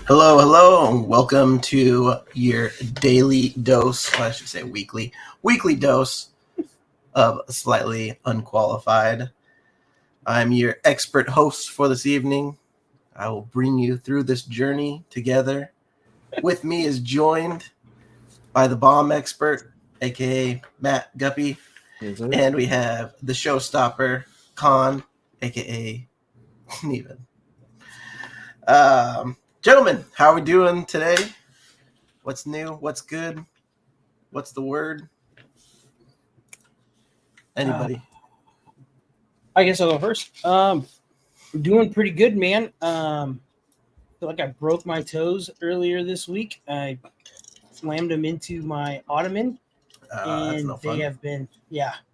Hello, hello, and welcome to your daily dose, well, I should say weekly dose of Slightly Unqualified. I'm your expert host for this evening. I will bring you through this journey together. With me is joined by the bomb expert, aka Matt Guppy, Yes, sir. and we have the showstopper, Khan, aka Neven. Gentlemen, how are we doing today? What's new? What's good? What's the word? Anybody? I guess I'll go first. Doing pretty good, man. Feel like I broke my toes earlier this week. I slammed them into my ottoman, That's and no they fun. have been,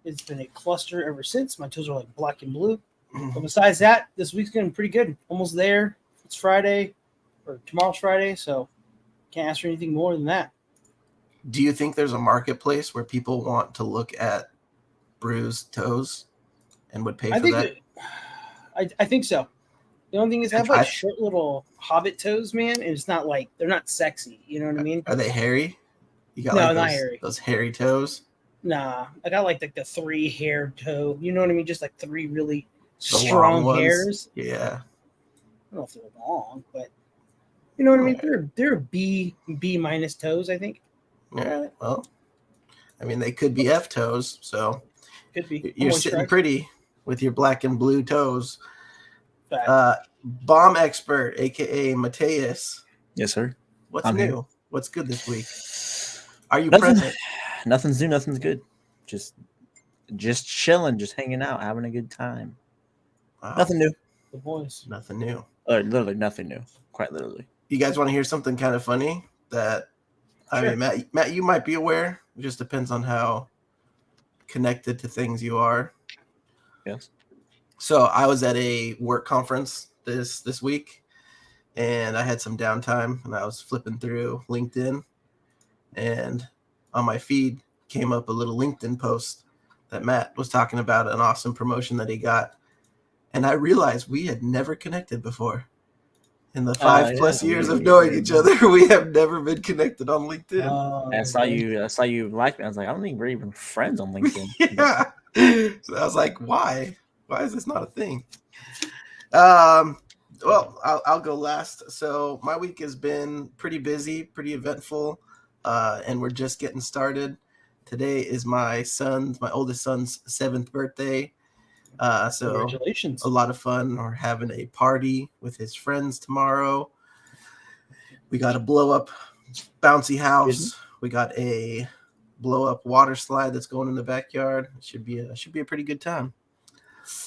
it's been a cluster ever since. My toes are like black and blue. But besides that, this week's going pretty good. Almost there. It's Friday, or tomorrow's Friday, so can't ask for anything more than that. Do you think there's a marketplace where people want to look at bruised toes and would pay for that? I think so. The only thing is, I have like short little hobbit toes, man, and it's not like they're not sexy. You know what I mean? Are they hairy? You got No, like not hairy. those hairy toes? Nah, I got like the 3 hair toe. You know what I mean? Just like 3 really The long strong ones? hairs. Yeah. I don't know if they're long, but you know what I mean? Alright. They're B minus toes, I think. All right. Well, I mean, they could be F toes. So Could be. you're I'm sitting moisturized. pretty with your black and blue toes. Fact. Bomb expert, aka Mateus. Yes, sir. What's I'm new? here. What's good this week? Are you Nothing. present? Nothing's new. Nothing's good. Just chilling, just hanging out, having a good time. Wow. Nothing new. The boys. Nothing new. Literally nothing new. Quite literally. You guys want to hear something kind of funny that I Sure. mean, Matt, you might be aware. It just depends on how connected to things you are. Yes. So I was at a work conference this week, and I had some downtime, and I was flipping through LinkedIn, and on my feed came up a little LinkedIn post that Matt was talking about an awesome promotion that he got, and I realized we had never connected before. In the 5+ years of knowing each other, we have never been connected on LinkedIn. I saw you like me. I was like, I don't think we're even friends on LinkedIn. Yeah. So I was like, why? Why is this not a thing? Well, I'll go last. So my week has been pretty busy, pretty eventful, and we're just getting started. Today is my oldest son's 7th birthday. So Congratulations. a lot of fun. We're having a party with his friends tomorrow. We got a blow up bouncy house. We got a blow up water slide that's going in the backyard. It should be a pretty good time.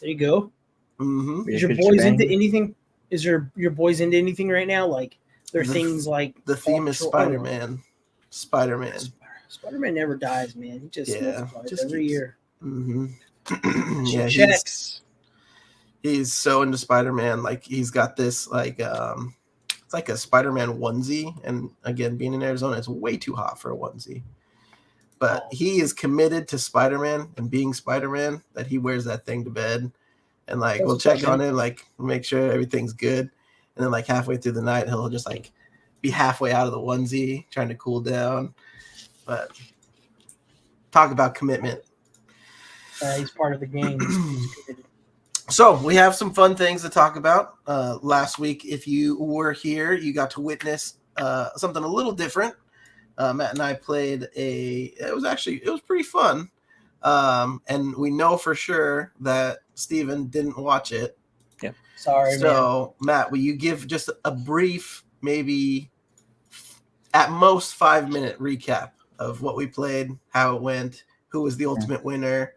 There you go. Mm-hmm. Is your boys into anything? Is your boys into anything right now? Like there are things like the theme is Spider-Man. Spider-Man. Spider-Man never dies, man. He just multiplies every year. Mm-hmm. Yeah, he's so into Spider-Man. Like he's got this it's like a Spider-Man onesie, and again, being in Arizona, it's way too hot for a onesie. But he is committed to Spider-Man and being Spider-Man that he wears that thing to bed, and like we'll check on it, like make sure everything's good, and then like halfway through the night, he'll just like be halfway out of the onesie, trying to cool down. But talk about commitment. He's part of the game. So we have some fun things to talk about. Last week, if you were here, you got to witness something a little different. Matt and I played it was pretty fun. And we know for sure that Steven didn't watch it. Yeah. Sorry, So, man. Matt, will you give just a brief, maybe at most 5-minute recap of what we played, how it went, who was the ultimate winner,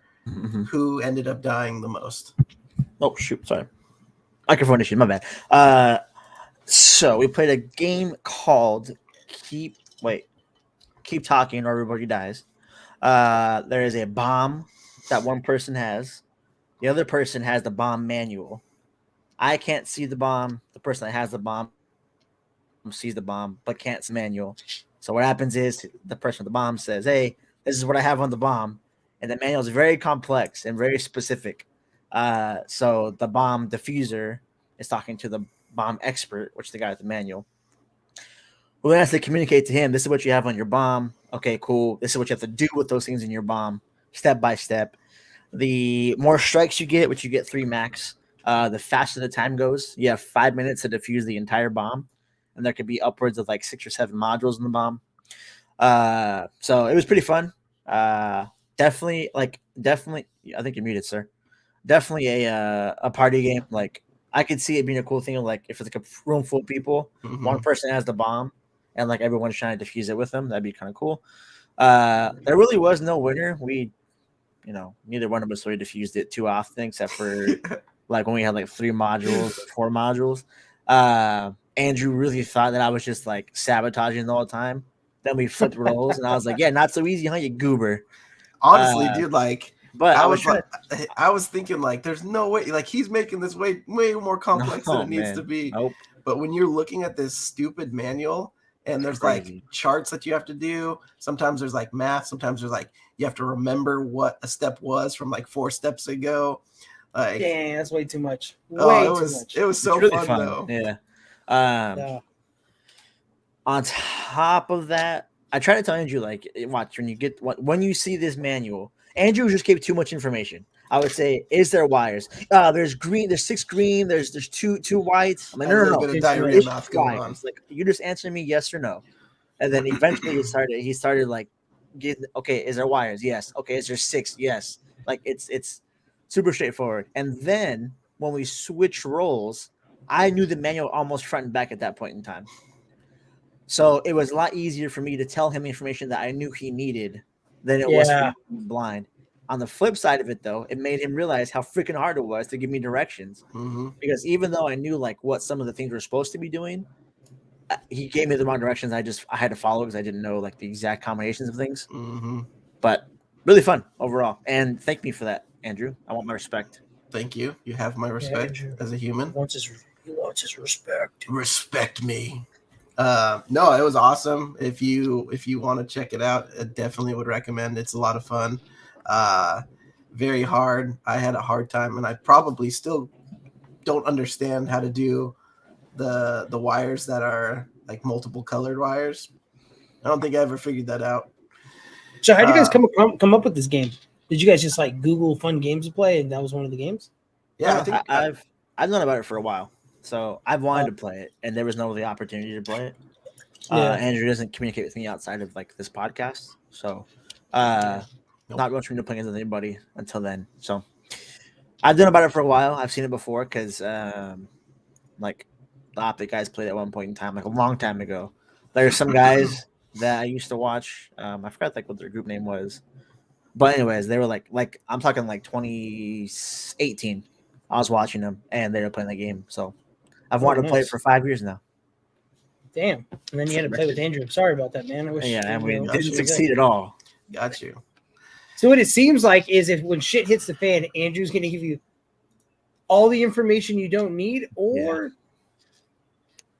who ended up dying the most? Oh, shoot. Sorry. Microphone issue. My bad. So we played a game called Keep Talking or Everybody Dies. There is a bomb that one person has. The other person has the bomb manual. I can't see the bomb. The person that has the bomb sees the bomb but can't see the manual. So what happens is the person with the bomb says, hey, this is what I have on the bomb. And the manual is very complex and very specific. So the bomb diffuser is talking to the bomb expert, which is the guy with the manual. Well, then I have to communicate to him. This is what you have on your bomb. Okay, cool. This is what you have to do with those things in your bomb, step by step. The more strikes you get, which you get 3 max, the faster the time goes. You have 5 minutes to defuse the entire bomb, and there could be upwards of like 6 or 7 modules in the bomb. So it was pretty fun. Definitely. I think you're muted, sir. Definitely a party game. Like I could see it being a cool thing. Like if it's like a room full of people, one person has the bomb, and like everyone's trying to defuse it with them. That'd be kind of cool. There really was no winner. Neither one of us really diffused it too often, except for like when we had like 3 modules, 4 modules. Andrew really thought that I was just like sabotaging the whole time. Then we flipped roles, and I was like, "Yeah, not so easy, huh, you goober." Honestly, dude, like, but I was thinking, like, there's no way, like, he's making this way more complex than it needs to be. Nope. But when you're looking at this stupid manual, and there's Crazy. like charts that you have to do, sometimes there's like math, sometimes there's like you have to remember what a step was from like 4 steps ago. Like, dang, that's way too much. It was so really fun though. Yeah. Yeah. On top of that, I try to tell Andrew, like, watch when you see this manual. Andrew just gave too much information. I would say, is there wires? There's green. There's 6 green. There's two whites. I'm like, no. Bit of diarrhea math going on. Like, you just answer me yes or no, and then eventually he started like, okay, is there wires? Yes. Okay, is there 6? Yes. Like it's super straightforward. And then when we switch roles, I knew the manual almost front and back at that point in time. So it was a lot easier for me to tell him information that I knew he needed than it was for me to be blind. On the flip side of it, though, it made him realize how freaking hard it was to give me directions. Because even though I knew like what some of the things were supposed to be doing, he gave me the wrong directions. I had to follow because I didn't know like the exact combinations of things. But really fun overall. And thank me for that, Andrew. I want my respect. Thank you. You have my respect as a human. He wants his respect. Respect me. No, it was awesome. If you want to check it out, I definitely would recommend. It's a lot of fun. Very hard. I had a hard time, and I probably still don't understand how to do the wires that are like multiple colored wires. I don't think I ever figured that out. So how did you guys come up with this game? Did you guys just like Google fun games to play, and that was one of the games? Yeah, I think I've known about it for a while. So I've wanted to play it, and there was no opportunity to play it. Andrew doesn't communicate with me outside of like this podcast, so not much to playing with anybody until then. So I've known about it for a while. I've seen it before because like the Optic guys played at one point in time, like a long time ago. There's some guys that I used to watch. I forgot like what their group name was, but anyways, they were like I'm talking like 2018. I was watching them, and they were playing the game. So I've wanted to play it for 5 years now. Damn. And then you had to play with Andrew. I'm sorry about that, man. I wish. Yeah, and we didn't succeed at all. Got you. So what it seems like is if when shit hits the fan, Andrew's going to give you all the information you don't need, or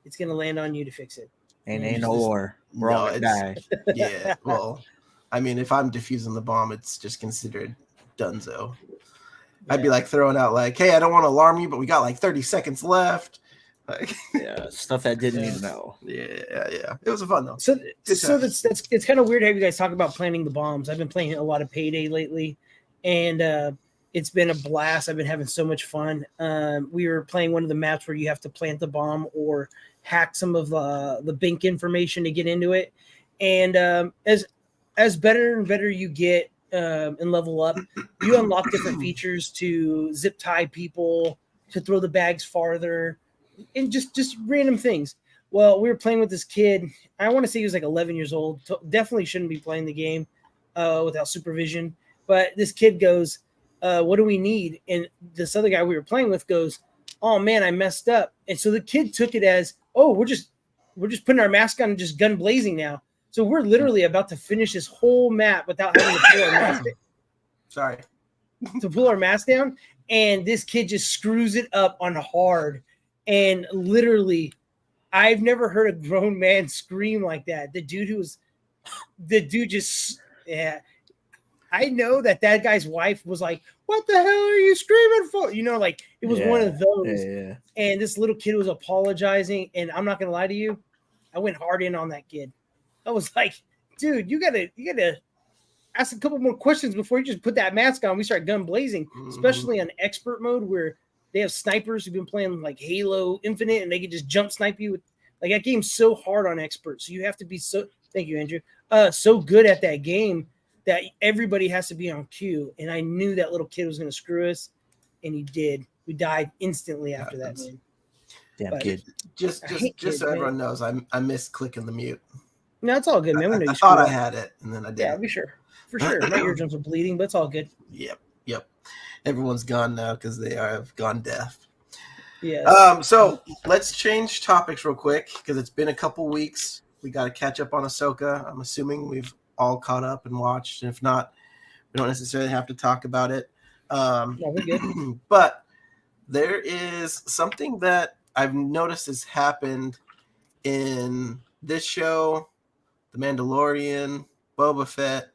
it's going to land on you to fix it. Ain't no war. We're all going to die. Yeah, well, I mean, if I'm defusing the bomb, it's just considered donezo. I'd be like throwing out like, hey, I don't want to alarm you, but we got like 30 seconds left. Like, stuff that didn't need to know. Yeah. It was fun though. So that's it's kind of weird to have you guys talk about planting the bombs. I've been playing a lot of Payday lately, and it's been a blast. I've been having so much fun. We were playing one of the maps where you have to plant the bomb or hack some of the bank information to get into it. And as better and better you get and level up, you unlock different features to zip tie people, to throw the bags farther, and just random things. Well, we were playing with this kid. I want to say he was like 11 years old. Definitely shouldn't be playing the game without supervision. But this kid goes, what do we need? And this other guy we were playing with goes, oh man, I messed up. And so the kid took it as, oh, we're just putting our mask on and just gun blazing now. So we're literally about to finish this whole map without having to pull our mask down. Sorry. To pull our mask down. And this kid just screws it up on hard. And literally, I've never heard a grown man scream like that. The dude I know that guy's wife was like, what the hell are you screaming for? You know, like it was one of those. Yeah. And this little kid was apologizing. And I'm not going to lie to you. I went hard in on that kid. I was like, dude, you gotta ask a couple more questions before you just put that mask on. We start gun blazing, especially on expert mode where they have snipers who've been playing like Halo Infinite and they can just jump snipe you with like that game's so hard on experts. So you have to be so thank you, Andrew. So good at that game that everybody has to be on cue. And I knew that little kid was gonna screw us, and he did. We died instantly after that, man. Damn But kid. Just kids, so man. everyone knows, I missed clicking the mute. No, it's all good, man. We know I you thought screwed I up. had it, and then I Yeah, didn't. be sure. For sure. My eardrums are bleeding, but it's all good. Yep. Everyone's gone now because they have gone deaf. Yes. So let's change topics real quick because it's been a couple weeks. We got to catch up on Ahsoka. I'm assuming we've all caught up and watched. And if not, we don't necessarily have to talk about it. No, we're good. But there is something that I've noticed has happened in this show, The Mandalorian, Boba Fett,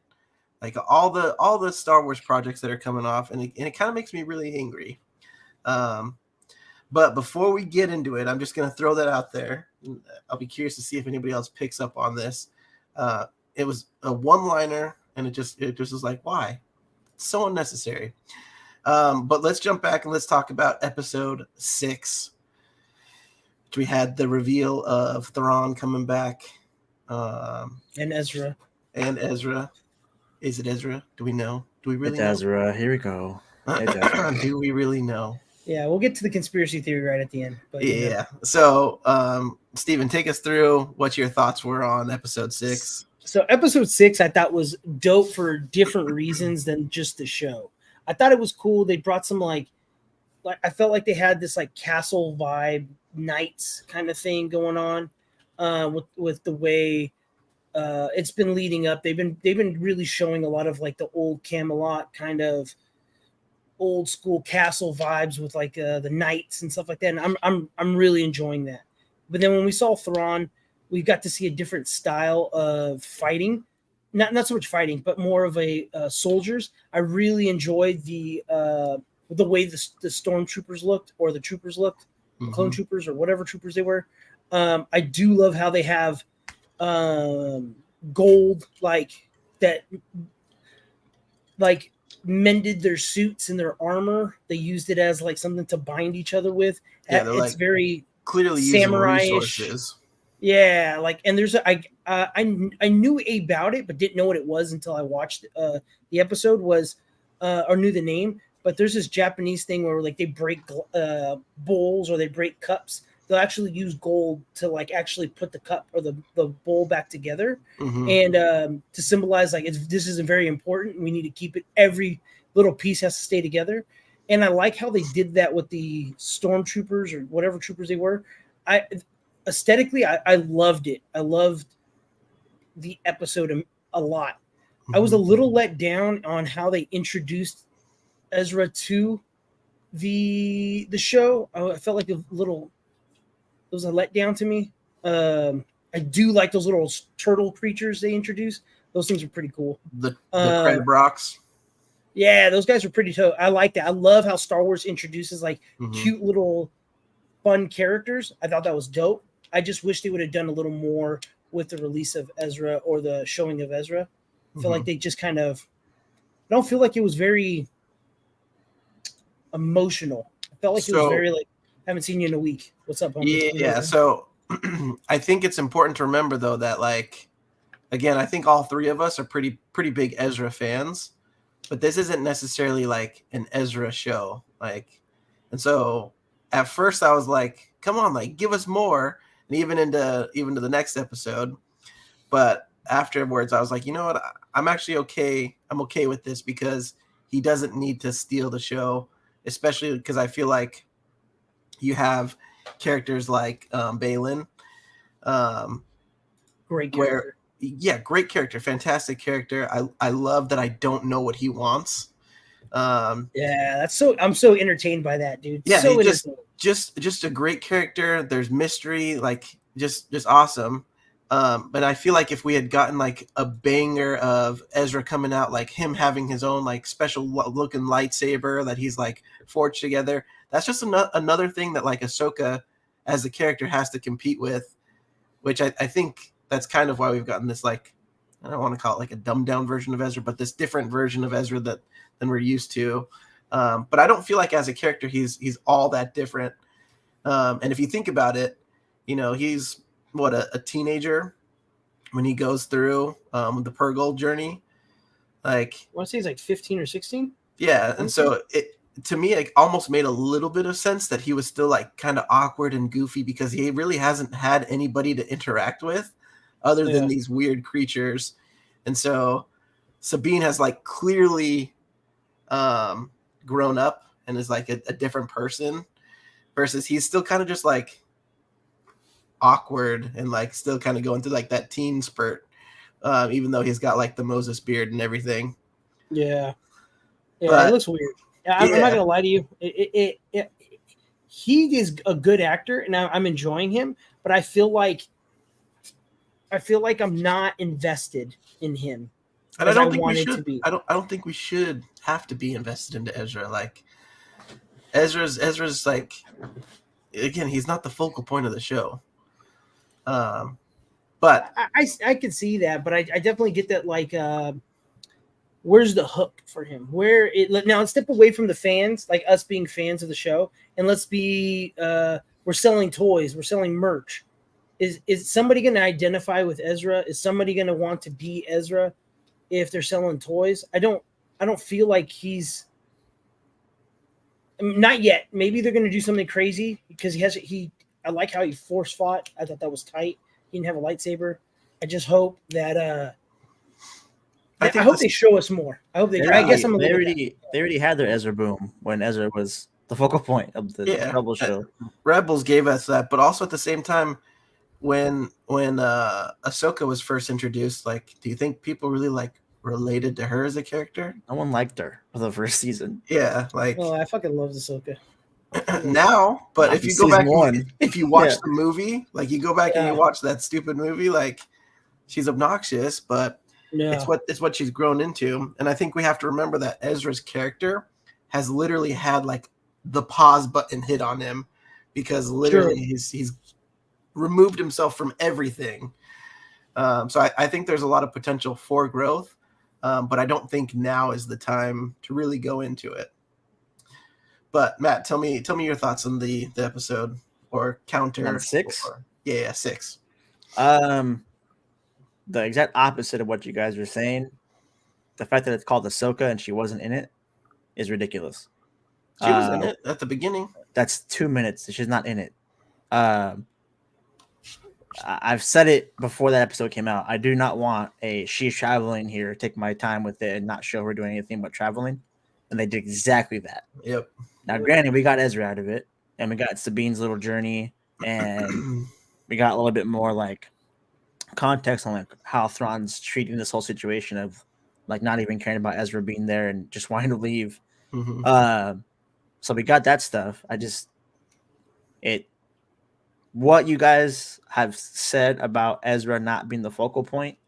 like all the Star Wars projects that are coming off, and it kind of makes me really angry. But before we get into it, I'm just going to throw that out there. I'll be curious to see if anybody else picks up on this. It was a one-liner, and it just was like, why? It's so unnecessary. But let's jump back and let's talk about episode 6. Which we had the reveal of Thrawn coming back. And Ezra. Is it Ezra? Do we know? Do we really It's know? Ezra. Here we go. It's Ezra. Do we really know? Yeah, we'll get to the conspiracy theory right at the end. But Yeah. So, Steven, take us through what your thoughts were on episode 6. So episode 6 I thought was dope for different reasons than just the show. I thought it was cool. They brought some like I felt like they had this like castle vibe, knights kind of thing going on with the way it's been leading up. They've been really showing a lot of like the old Camelot kind of old school castle vibes with like the knights and stuff like that. And I'm really enjoying that. But then when we saw Thrawn, we got to see a different style of fighting. Not so much fighting, but more of a soldiers. I really enjoyed the way the stormtroopers looked, or the troopers looked, the clone troopers, or whatever troopers they were. I do love how they have gold like that, like mended their suits and their armor. They used it as like something to bind each other with. Yeah, it's like very clearly using samurai-ish resources. Yeah, like, and there's I knew about it, but didn't know what it was until I watched the episode or knew the name. But there's this Japanese thing where like they break bowls or they break cups. They'll actually use gold to like actually put the cup or the bowl back together, and to symbolize like this is very important. We need to keep it. Every little piece has to stay together. And I like how they did that with the stormtroopers or whatever troopers they were. Aesthetically, I loved it. I loved the episode a lot. I was a little let down on how they introduced Ezra to the show. I felt like it was a letdown to me. I do like those little turtle creatures they introduced. Those things are pretty cool. The crab rocks. Yeah, those guys are pretty dope. I like that. I love how Star Wars introduces like cute little fun characters. I thought that was dope. I just wish they would have done a little more with the release of Ezra or the showing of Ezra. I feel like they just kind of, I don't feel like it was very emotional. I felt like it was very like, haven't seen you in a week. What's up, homie? Yeah. So I think it's important to remember though that like, again, I think all three of us are pretty big Ezra fans, but this isn't necessarily like an Ezra show. Like, and so at first I was like, come on, like give us more. And even into the next episode. But afterwards I was like, you know what? I'm actually okay. I'm okay with this because he doesn't need to steal the show, especially because I feel like you have characters like Balin. Great character. Great character, fantastic character. I love that I don't know what he wants. I'm so entertained by that, dude. Yeah, so just a great character. There's mystery, like just awesome. But I feel like if we had gotten like a banger of Ezra coming out, like him having his own like special looking lightsaber that he's like forged together, that's just another thing that like Ahsoka as a character has to compete with which I think that's kind of why we've gotten this, like, I don't want to call it like a dumbed down version of Ezra, but this different version of Ezra than we're used to. But I don't feel like as a character he's all that different. And if you think about it, he's a teenager when he goes through the Purgle journey. Like, I want to say he's like 15 or 16. Yeah, and so to me, it almost made a little bit of sense that he was still like kind of awkward and goofy because he really hasn't had anybody to interact with other than these weird creatures. And so Sabine has like clearly grown up and is like a different person versus he's still kind of just like awkward and like still kind of going through like that teen spurt, even though he's got like the Moses beard and everything. Yeah, But it looks weird. I'm not gonna lie to you. He is a good actor, and I'm enjoying him. But I feel like I'm not invested in him. And I don't think we should. I don't think we should have to be invested into Ezra. Like Ezra's like, again, he's not the focal point of the show. But I can see that, but I definitely get that. Like, where's the hook for him? Now let's step away from the fans, like us being fans of the show, and let's be we're selling toys, we're selling merch. Is somebody going to identify with Ezra? Is somebody going to want to be Ezra if they're selling toys? I don't feel like he's not yet. Maybe they're going to do something crazy because I like how he force fought. I thought that was tight. He didn't have a lightsaber. I just hope that I hope they show us more. I hope they. I guess I'm. They already had their Ezra boom when Ezra was the focal point of the Rebels show. Rebels gave us that, but also at the same time, when Ahsoka was first introduced, like, do you think people really like related to her as a character? No one liked her for the first season. Yeah, like. Oh, I fucking love Ahsoka. Now, but if you go back, if you watch the movie, like you go back and you watch that stupid movie, like she's obnoxious, but it's what she's grown into. And I think we have to remember that Ezra's character has literally had like the pause button hit on him because literally he's removed himself from everything. So I think there's a lot of potential for growth, but I don't think now is the time to really go into it. But Matt, tell me your thoughts on the episode or counter on 6. 6. The exact opposite of what you guys were saying. The fact that it's called Ahsoka and she wasn't in it is ridiculous. She was in it at the beginning. That's 2 minutes. She's not in it. I've said it before that episode came out. I do not want she's traveling here, take my time with it, and not show her doing anything but traveling. And they did exactly that. Yep. Now, granted, we got Ezra out of it, and we got Sabine's little journey, and we got a little bit more like context on like how Thrawn's treating this whole situation of like not even caring about Ezra being there and just wanting to leave. Mm-hmm. So we got that stuff. What you guys have said about Ezra not being the focal point,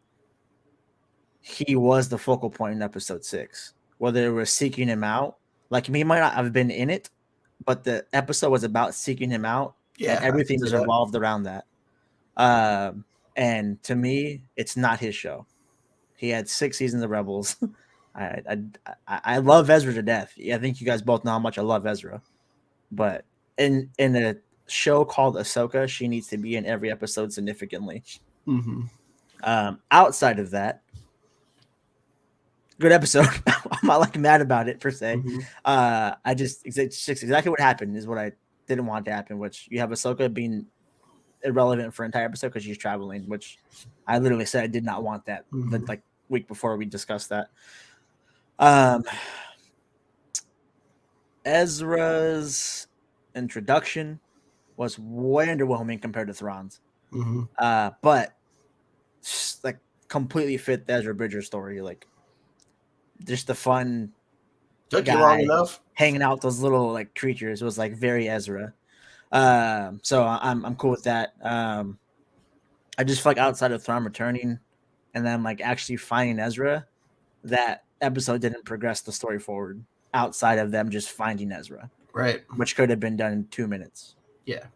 he was the focal point in episode 6. Whether it was seeking him out, like he might not have been in it, but the episode was about seeking him out. Yeah, and everything was revolved around that. And to me, it's not his show. He had 6 seasons of Rebels. I love Ezra to death. I think you guys both know how much I love Ezra. But in a show called Ahsoka, she needs to be in every episode significantly. Mm-hmm. Outside of that, good episode. I'm not like mad about it per se. Mm-hmm. It's just exactly what happened is what I didn't want to happen, which you have Ahsoka being irrelevant for an entire episode because she's traveling, which I literally said I did not want that. Mm-hmm. Like week before we discussed that. Ezra's introduction was way underwhelming compared to Thrawn's. Mm-hmm. But like completely fit the Ezra Bridger story. Like just the fun took you long enough hanging out with those little like creatures was like very Ezra. So I'm cool with that. I just feel like outside of Thrawn returning and then like actually finding Ezra, that episode didn't progress the story forward outside of them just finding Ezra. Right. Which could have been done in 2 minutes. Yeah.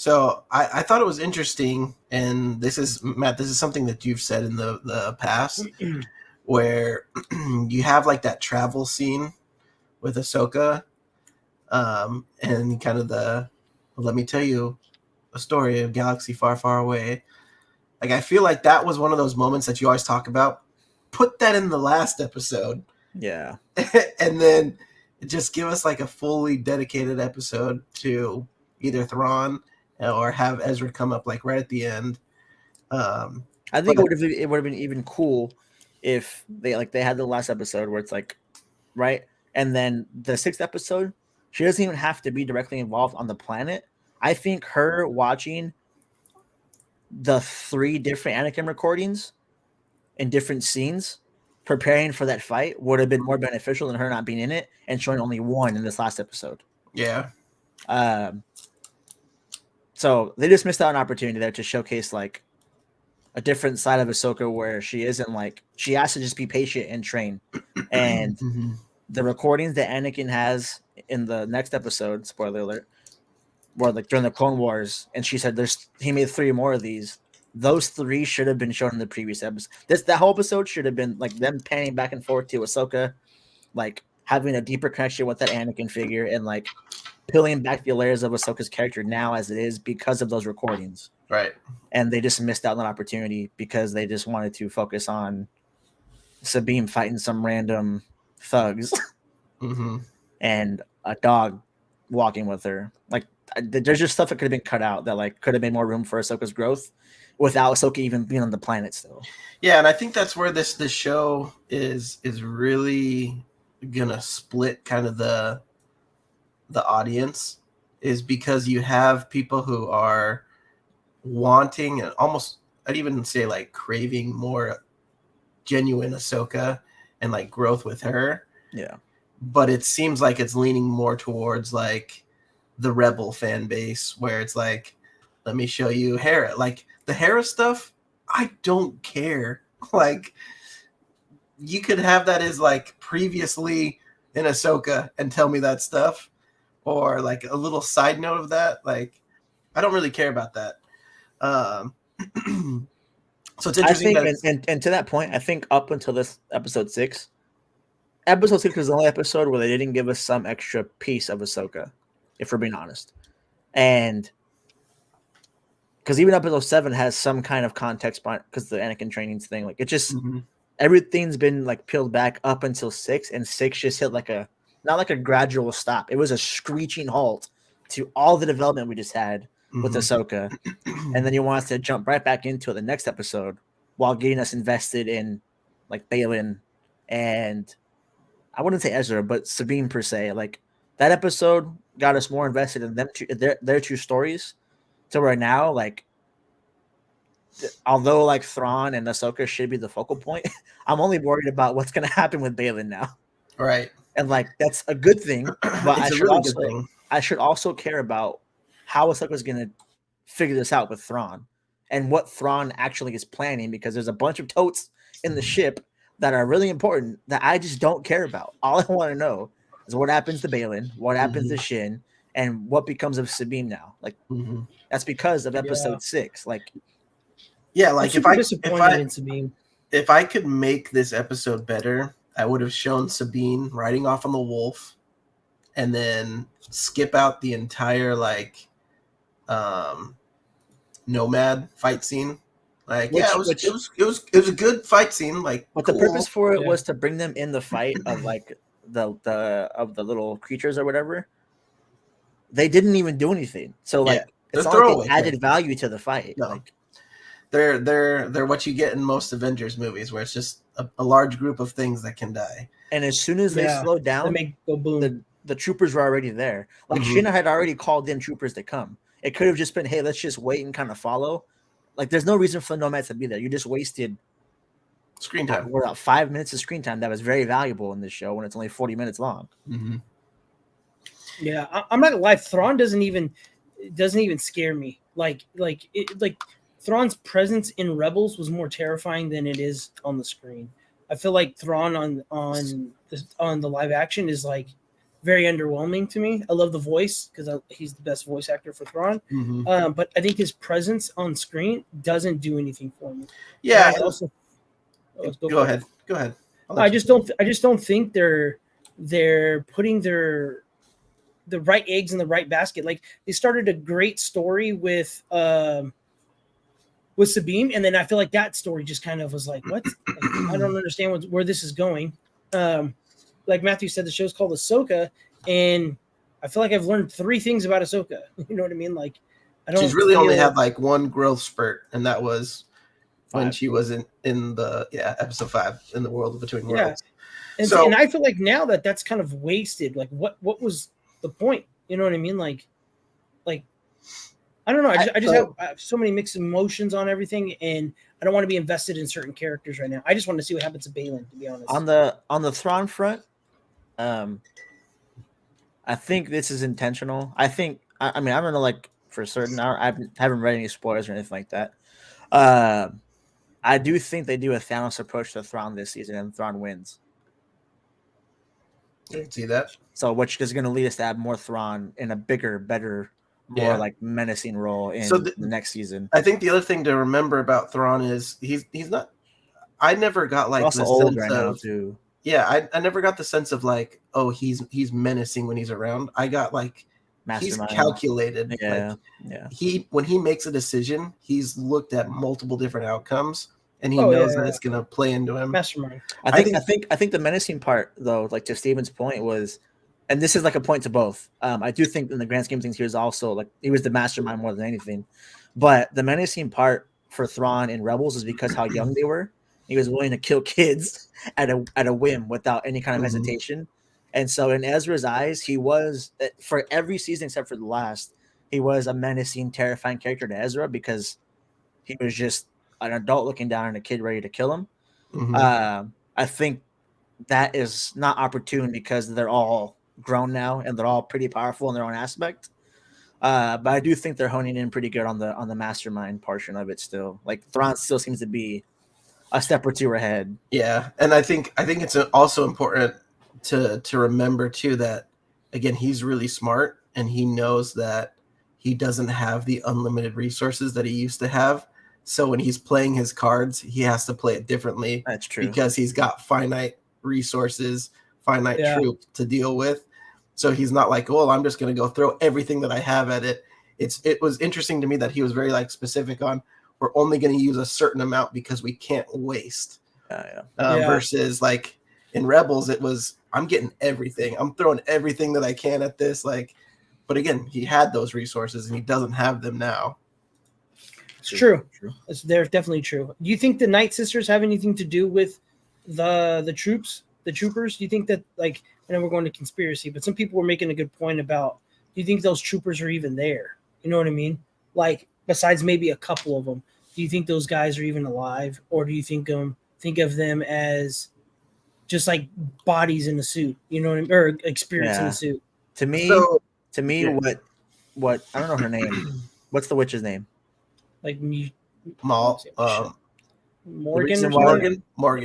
So I thought it was interesting, and this is Matt. This is something that you've said in the past, where you have like that travel scene with Ahsoka, and kind of let me tell you a story of galaxy far, far away. Like, I feel like that was one of those moments that you always talk about. Put that in the last episode, Yeah. and then just give us like a fully dedicated episode to either Thrawn or have Ezra come up like right at the end. I think it would have been even cool if they had the last episode where it's like, right, and then the 6th episode, she doesn't even have to be directly involved on the planet. I think her watching the 3 different Anakin recordings in different scenes, preparing for that fight, would have been more beneficial than her not being in it and showing only one in this last episode. Yeah. So they just missed out on an opportunity there to showcase like a different side of Ahsoka where she isn't like, she has to just be patient and train. And the recordings that Anakin has in the next episode, spoiler alert, where like during the Clone Wars, and she said he made 3 more of these. Those 3 should have been shown in the previous episode. That whole episode should have been like them panning back and forth to Ahsoka, like having a deeper connection with that Anakin figure and like peeling back the layers of Ahsoka's character now as it is because of those recordings. Right. And they just missed out on that opportunity because they just wanted to focus on Sabine fighting some random thugs and a dog walking with her. Like, there's just stuff that could have been cut out that like could have made more room for Ahsoka's growth without Ahsoka even being on the planet still. Yeah, and I think that's where this show is really gonna split kind of the audience, is because you have people who are wanting and almost, I'd even say like craving more genuine Ahsoka and like growth with her. Yeah. But it seems like it's leaning more towards like the Rebel fan base, where it's like, let me show you Hera. Like the Hera stuff, I don't care. Like, you could have that as like previously in Ahsoka and tell me that stuff, or like a little side note of that. Like, I don't really care about that. So it's interesting. I think, and to that point, I think up until this episode 6 was the only episode where they didn't give us some extra piece of Ahsoka, if we're being honest. And because even episode 7 has some kind of context because the Anakin trainings thing, like it just everything's been like peeled back up until 6, and 6 just hit like not like a gradual stop. It was a screeching halt to all the development we just had with Ahsoka. And then you want us to jump right back into the next episode while getting us invested in like Baylan and I wouldn't say Ezra, but Sabine per se. Like that episode got us more invested in them their 2 stories. So right now, like, although like Thrawn and Ahsoka should be the focal point, I'm only worried about what's going to happen with Baylan now. Right. And like that's a good thing, but I should also care about how Ahsoka's going to figure this out with Thrawn and what Thrawn actually is planning, because there's a bunch of totes in the ship that are really important that I just don't care about. All I want to know is what happens to Baylan, what happens to Shin, and what becomes of Sabine now. Like that's because of episode 6. Like, yeah, like if I could make this episode better, I would have shown Sabine riding off on the wolf, and then skip out the entire like nomad fight scene. Like, it was a good fight scene. Like, but the purpose for it was to bring them in the fight of like the little creatures or whatever. They didn't even do anything, so like it's not like they added value to the fight. No. Like, they're what you get in most Avengers movies, where it's just a large group of things that can die. And as soon as they slowed down, the troopers were already there. Like Shina had already called in troopers to come. It could have just been, hey, let's just wait and kind of follow. Like, there's no reason for the nomads to be there. You just wasted screen time. We're about 5 minutes of screen time that was very valuable in this show when it's only 40 minutes long. Yeah, I'm not gonna lie. Thrawn doesn't even scare me. Like Thrawn's presence in Rebels was more terrifying than it is on the screen. I feel like Thrawn on the live action is like very underwhelming to me. I love the voice because he's the best voice actor for Thrawn. Mhm. But I think his presence on screen doesn't do anything for me. Yeah. And I also Go ahead. Go ahead. I just don't think they're putting the right eggs in the right basket. Like they started a great story with Sabine, and then I feel like that story just kind of was like, what? Like, I don't understand where this is going. Like Matthew said, the show's called Ahsoka, and I feel like I've learned 3 things about Ahsoka. You know what I mean? Like, I don't. She's really only feel- had like one growth spurt, and that was when 5. she was in the episode 5 in the World Between Yeah. Worlds. And I feel like now that's kind of wasted. Like, what was the point? You know what I mean? Like I don't know. I just have so many mixed emotions on everything, and I don't want to be invested in certain characters right now. I just want to see what happens to Balin, to be honest. On the Thrawn front, I think this is intentional. I mean, I don't know, like for certain. I haven't read any spoilers or anything like that. I do think they do a Thanos approach to Thrawn this season, and Thrawn wins. You can see that. So, which is going to lead us to have more Thrawn in a bigger, better, more like menacing role in the next season. I think the other thing to remember about Thrawn is he's not. I never got like also the old sense right of, now too. Yeah, I never got the sense of like, oh, he's menacing when he's around. I got like Mastermind. He's calculated. Yeah, like, when he makes a decision, he's looked at multiple different outcomes, and he knows that it's going to play into him. Mastermind. I think the menacing part, though, like to Steven's point, was, and this is like a point to both. I do think in the grand scheme of things, he was also like he was the mastermind more than anything. But the menacing part for Thrawn in Rebels is because how young they were. He was willing to kill kids at a whim without any kind of hesitation. And so in Ezra's eyes, he was, for every season except for the last, he was a menacing, terrifying character to Ezra because he was just an adult looking down on a kid ready to kill him. I think that is not opportune because they're all grown now and they're all pretty powerful in their own aspect. But I do think they're honing in pretty good on the mastermind portion of it still. Like Thrawn still seems to be a step or two ahead. Yeah, and I think it's also important to remember too that again he's really smart and he knows that he doesn't have the unlimited resources that he used to have. So when he's playing his cards, he has to play it differently. That's true because he's got finite resources, finite troop to deal with. So he's not like, well, I'm just going to go throw everything that I have at it. It was interesting to me that he was very like specific on we're only going to use a certain amount because we can't waste. Versus like in Rebels, it was I'm getting everything. I'm throwing everything that I can at this. Like, but again, he had those resources and he doesn't have them now. It's true. They're definitely true. Do you think the Night Sisters have anything to do with the troopers? Do you think that, like, I know we're going to conspiracy, but some people were making a good point about, do you think those troopers are even there? You know what I mean? Like, besides maybe a couple of them, do you think those guys are even alive? Or do you think of them as just like bodies in a suit, you know what I mean? Or experience in a suit? To me, what I don't know her name. What's the witch's name? Like Morgan. The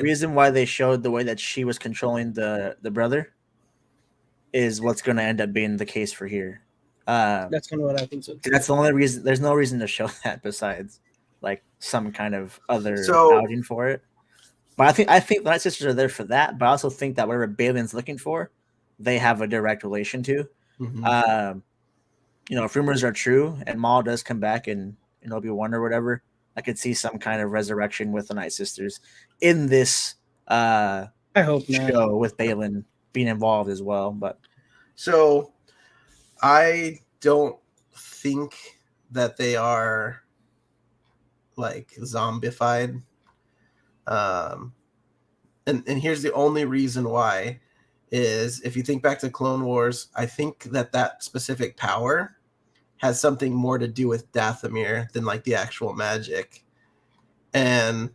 reason why they showed the way that she was controlling the brother is what's going to end up being the case for here. That's kind of what I think so. That's the only reason. There's no reason to show that besides like some kind of other outing for it. But I think the Night Sisters are there for that. But I also think that whatever Balin's looking for, they have a direct relation to. If rumors are true and Maul does come back and Obi-Wan or whatever, I could see some kind of resurrection with the Night Sisters in this I hope show with Balin being involved as well. But so I don't think that they are like zombified. And here's the only reason why is if you think back to Clone Wars, I think that specific power has something more to do with Dathomir than like the actual magic. And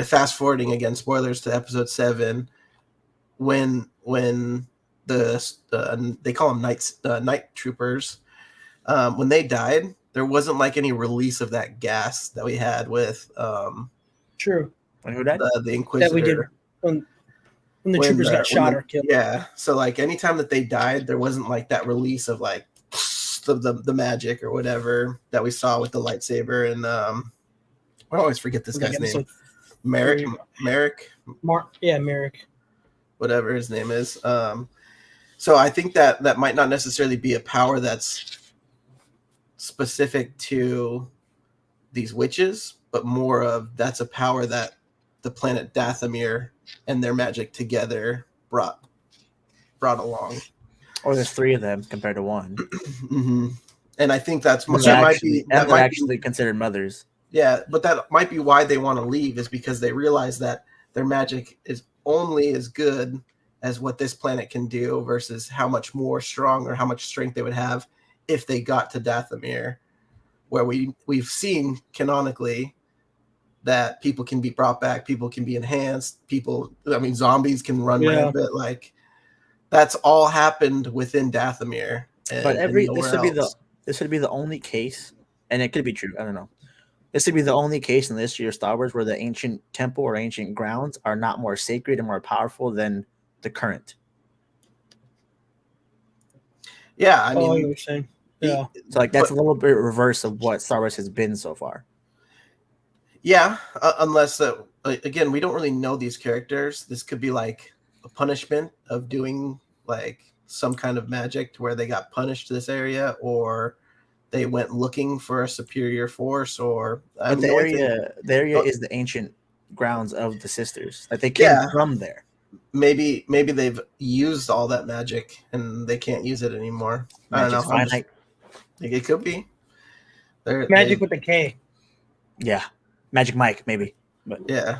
fast forwarding again, spoilers to episode 7, when they call them night troopers, when they died, there wasn't like any release of that gas that we had with true. When who died? The Inquisitor. That we did when the troopers got shot or killed. Yeah. So like anytime that they died, there wasn't like that release of like the magic or whatever that we saw with the lightsaber. And I always forget this guy's name. Merrick. Merrick. Whatever his name is. So I think that might not necessarily be a power that's specific to these witches, but more of that's a power that the planet Dathomir and their magic together brought along. Or there's 3 of them compared to 1. Mm-hmm. And I think that might be considered mothers. Yeah, but that might be why they want to leave, is because they realize that their magic is only as good as what this planet can do versus how much more strong or how much strength they would have if they got to Dathomir, where we've seen canonically that people can be brought back, people can be enhanced, zombies can run rampant. Like that's all happened within Dathomir. But this would be the only case, and it could be true, I don't know. This would be the only case in the history of Star Wars where the ancient temple or ancient grounds are not more sacred and more powerful than the current. Yeah, I mean, you were saying. Yeah. So like that's a little bit reverse of what Star Wars has been so far. Yeah, unless again, we don't really know these characters. This could be like a punishment of doing like some kind of magic to where they got punished to this area, or they went looking for a superior force, or but the area is the ancient grounds of the sisters. Like they came from there. Maybe they've used all that magic and they can't use it anymore. I don't know. It could be. Magic with a K. Yeah. Magic Mike, maybe. But yeah.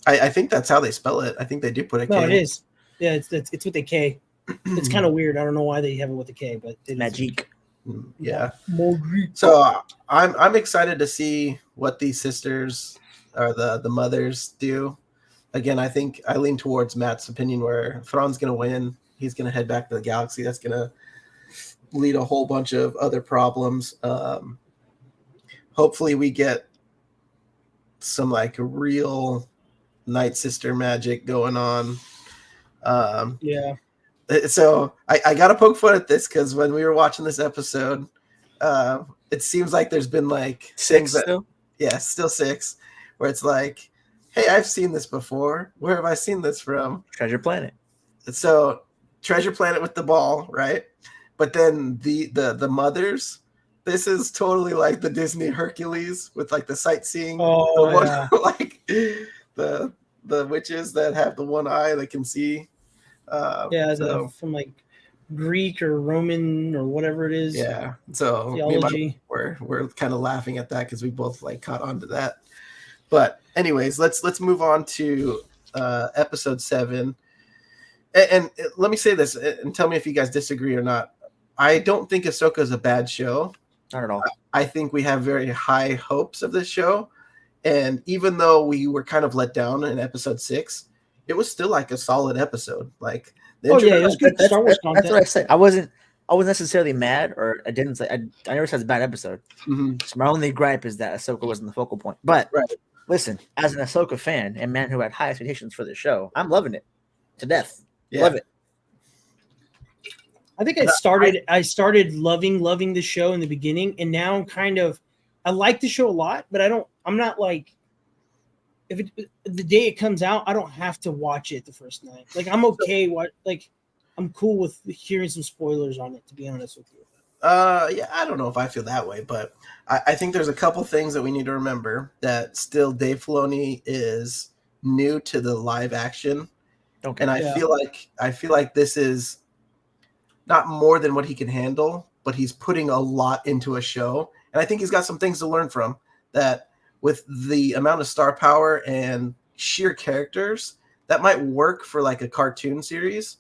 I think that's how they spell it. I think they do put a K. No, it is. Yeah, it's with a K. It's kind of weird. I don't know why they have it with a K, but it Magic. Yeah. So I'm excited to see what these sisters or the mothers do. Again, I think I lean towards Matt's opinion where Thrawn's going to win. He's going to head back to the galaxy. That's going to lead a whole bunch of other problems. Hopefully we get some like real Night Sister magic going on. Yeah. So I got to poke fun at this because when we were watching this episode, it seems like there's been like 6 still? Yeah, still 6, where it's like, hey, I've seen this before. Where have I seen this from? Treasure Planet. So Treasure Planet with the ball, right? But then the mothers, this is totally like the Disney Hercules with like the sightseeing. Yeah. Like the witches that have the one eye that can see. From like Greek or Roman or whatever it is. Yeah. So theology. We're kind of laughing at that because we both like caught on to that. But anyways, let's move on to episode 7. And let me say this and tell me if you guys disagree or not. I don't think Ahsoka is a bad show. Not at all. I think we have very high hopes of this show. And even though we were kind of let down in episode 6, it was still like a solid episode. Like, it was good Star Wars content. That's what I said. I wasn't necessarily mad, or I didn't say I never said it's a bad episode. Mm-hmm. So my only gripe is that Ahsoka wasn't the focal point. But listen, as an Ahsoka fan and man who had high expectations for the show, I'm loving it to death. Yeah. Love it. I think I started loving the show in the beginning, and now I'm I like the show a lot, but I'm not like, the day it comes out, I don't have to watch it the first night. Like I'm okay. I'm cool with hearing some spoilers on it, to be honest with you. Yeah, I don't know if I feel that way, but I think there's a couple things that we need to remember that still Dave Filoni is new to the live action. Okay. And I feel like this is not more than what he can handle, but he's putting a lot into a show. And I think he's got some things to learn from that. With the amount of star power and sheer characters, that might work for like a cartoon series,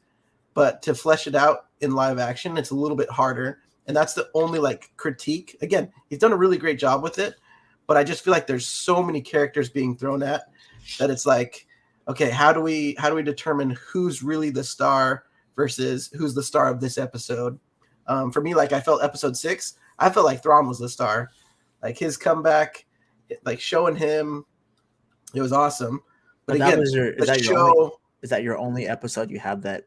but to flesh it out in live action, it's a little bit harder. And that's the only like critique. Again, he's done a really great job with it, but I just feel like there's so many characters being thrown at that it's like, okay, how do we determine who's really the star versus who's the star of this episode? For me, like I felt episode 6, I felt like Thrawn was the star. Like his comeback, like showing him, it was awesome. But again, the show is that your only episode you have that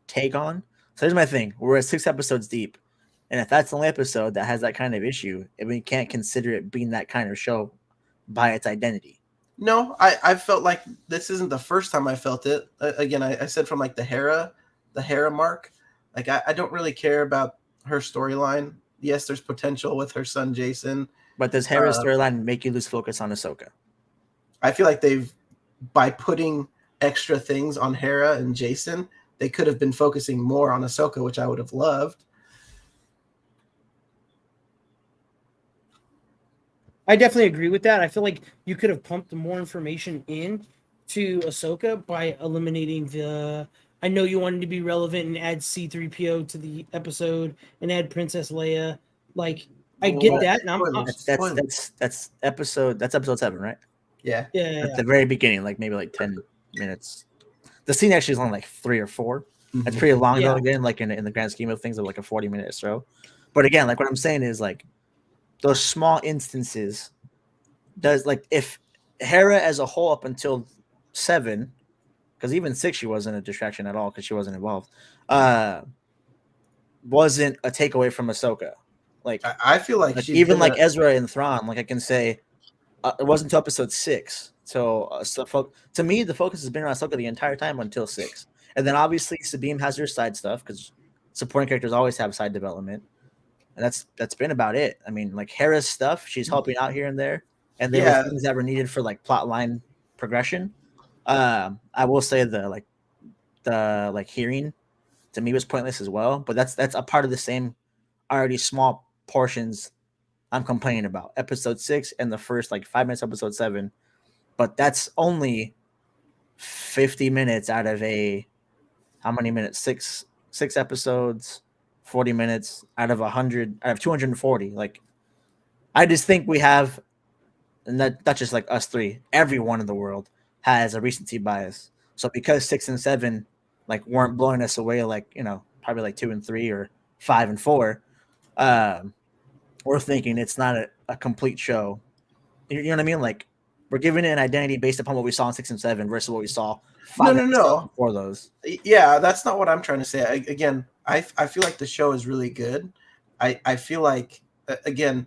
take on. So here's my thing: we're at 6 episodes deep, and if that's the only episode that has that kind of issue, and we can't consider it being that kind of show by its identity. No, I felt like this isn't the first time I felt it. Again, I said from like the Hera mark. Like I don't really care about her storyline. Yes, there's potential with her son Jason. But does Hera's storyline make you lose focus on Ahsoka? I feel like by putting extra things on Hera and Jason, they could have been focusing more on Ahsoka, which I would have loved. I definitely agree with that. I feel like you could have pumped more information in to Ahsoka by eliminating the. I know you wanted to be relevant and add C-3PO to the episode and add Princess Leia. Like I get that. And that's episode 7, right? Yeah. At the very beginning, like maybe like 10 minutes. The scene actually is only like 3 or 4. That's pretty long though. Again, like in the grand scheme of things, of like a 40-minute show. But again, like what I'm saying is like those small instances does like if Hera as a whole up until 7, because even 6 she wasn't a distraction at all because she wasn't involved. Wasn't a takeaway from Ahsoka. Like I feel like she's even like Ezra and Thrawn, like I can say it wasn't until episode 6. So to me, the focus has been on Ahsoka the entire time until 6. And then obviously Sabine has her side stuff because supporting characters always have side development. And that's been about it. I mean, like Hera's stuff, she's helping out here and there. And there were things that were needed for like plot line progression. I will say the hearing to me was pointless as well. But that's a part of the same already small portions I'm complaining about. Episode 6 and the first like 5 minutes, episode 7. But that's only 50 minutes out of how many minutes? Six episodes, 40 minutes out of 100, out of 240. Like, I just think we have, and not just like us three, everyone in the world has a recency bias. So because 6 and 7 like weren't blowing us away, like, you know, probably like 2 and 3 or 5 and 4, we're thinking it's not a complete show. You know what I mean? Like, we're giving it an identity based upon what we saw in 6 and 7 versus what we saw 5 no. before those. Yeah, that's not what I'm trying to say. I feel like the show is really good. I feel like, again,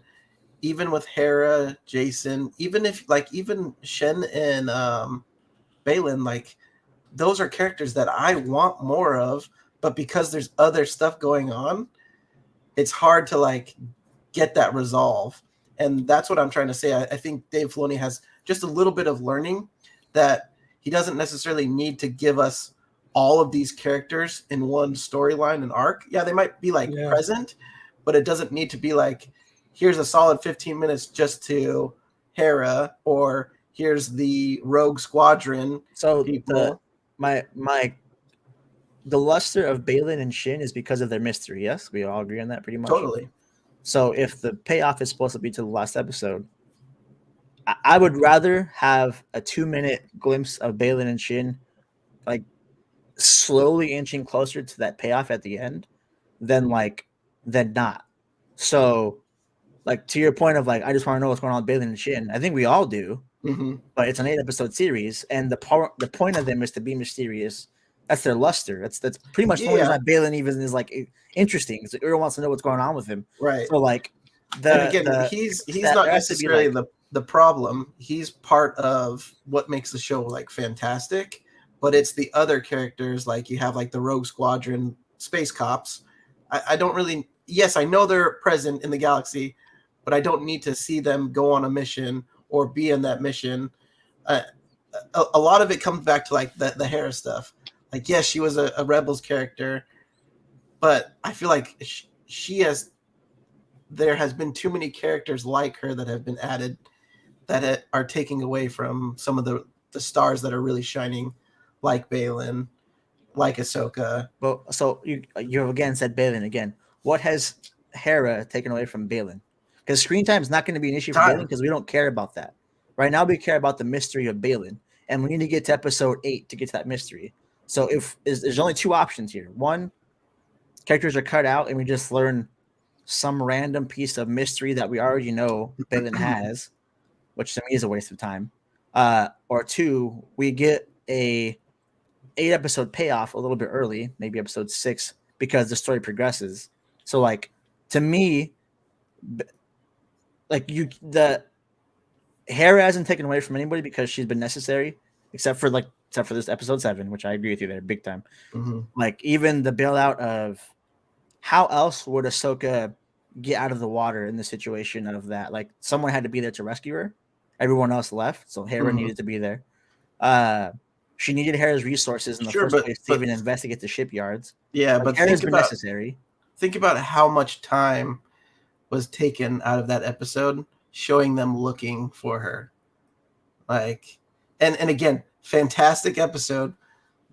even with Hera, Jason, even Shen and Balin, like, those are characters that I want more of, but because there's other stuff going on, it's hard to like get that resolve. And that's what I'm trying to say. I think Dave Filoni has just a little bit of learning that he doesn't necessarily need to give us all of these characters in one storyline and arc. Yeah, they might be like present, but it doesn't need to be like, here's a solid 15 minutes just to Hera, or here's the Rogue Squadron. So the luster of Balin and Shin is because of their mystery. Yes, we all agree on that pretty much. Totally. So if the payoff is supposed to be to the last episode, I would rather have a 2-minute glimpse of Balin and Shin, like slowly inching closer to that payoff at the end, than not. So, like, to your point of like, I just want to know what's going on with Balin and Shin. I think we all do, but it's an 8-episode series, and the point of them is to be mysterious. That's their luster. That's pretty much the only reason Balin even is like interesting. Because everyone wants to know what's going on with him, right? So like, he's not necessarily the problem. He's part of what makes the show like fantastic, but it's the other characters. Like, you have like the Rogue Squadron, space cops. I don't really. Yes, I know they're present in the galaxy, but I don't need to see them go on a mission or be in that mission. A lot of it comes back to like the Hera stuff. Like, yes, she was a Rebels character, but I feel like there has been too many characters like her that have been added that are taking away from some of the stars that are really shining, like Balin, like Ahsoka. Well, so you again said Balin again. What has Hera taken away from Balin? Because screen time is not going to be an issue for Balin because we don't care about that. Right now we care about the mystery of Balin, and we need to get to episode 8 to get to that mystery. So there's only 2 options here. One, characters are cut out and we just learn some random piece of mystery that we already know Balin has, which to me is a waste of time. Or 2, we get a 8-episode payoff a little bit early, maybe episode 6, because the story progresses. So like to me, like the Hera hasn't taken away from anybody because she's been necessary, except for this episode 7, which I agree with you there, big time. Mm-hmm. Like even the bailout of how else would Ahsoka get out of the water in the situation of that? Like someone had to be there to rescue her. Everyone else left, so Hera needed to be there. She needed Hera's resources in the first place to even investigate the shipyards. Yeah, like, but Hera's been necessary. Think about how much time was taken out of that episode showing them looking for her. Like, and again, fantastic episode,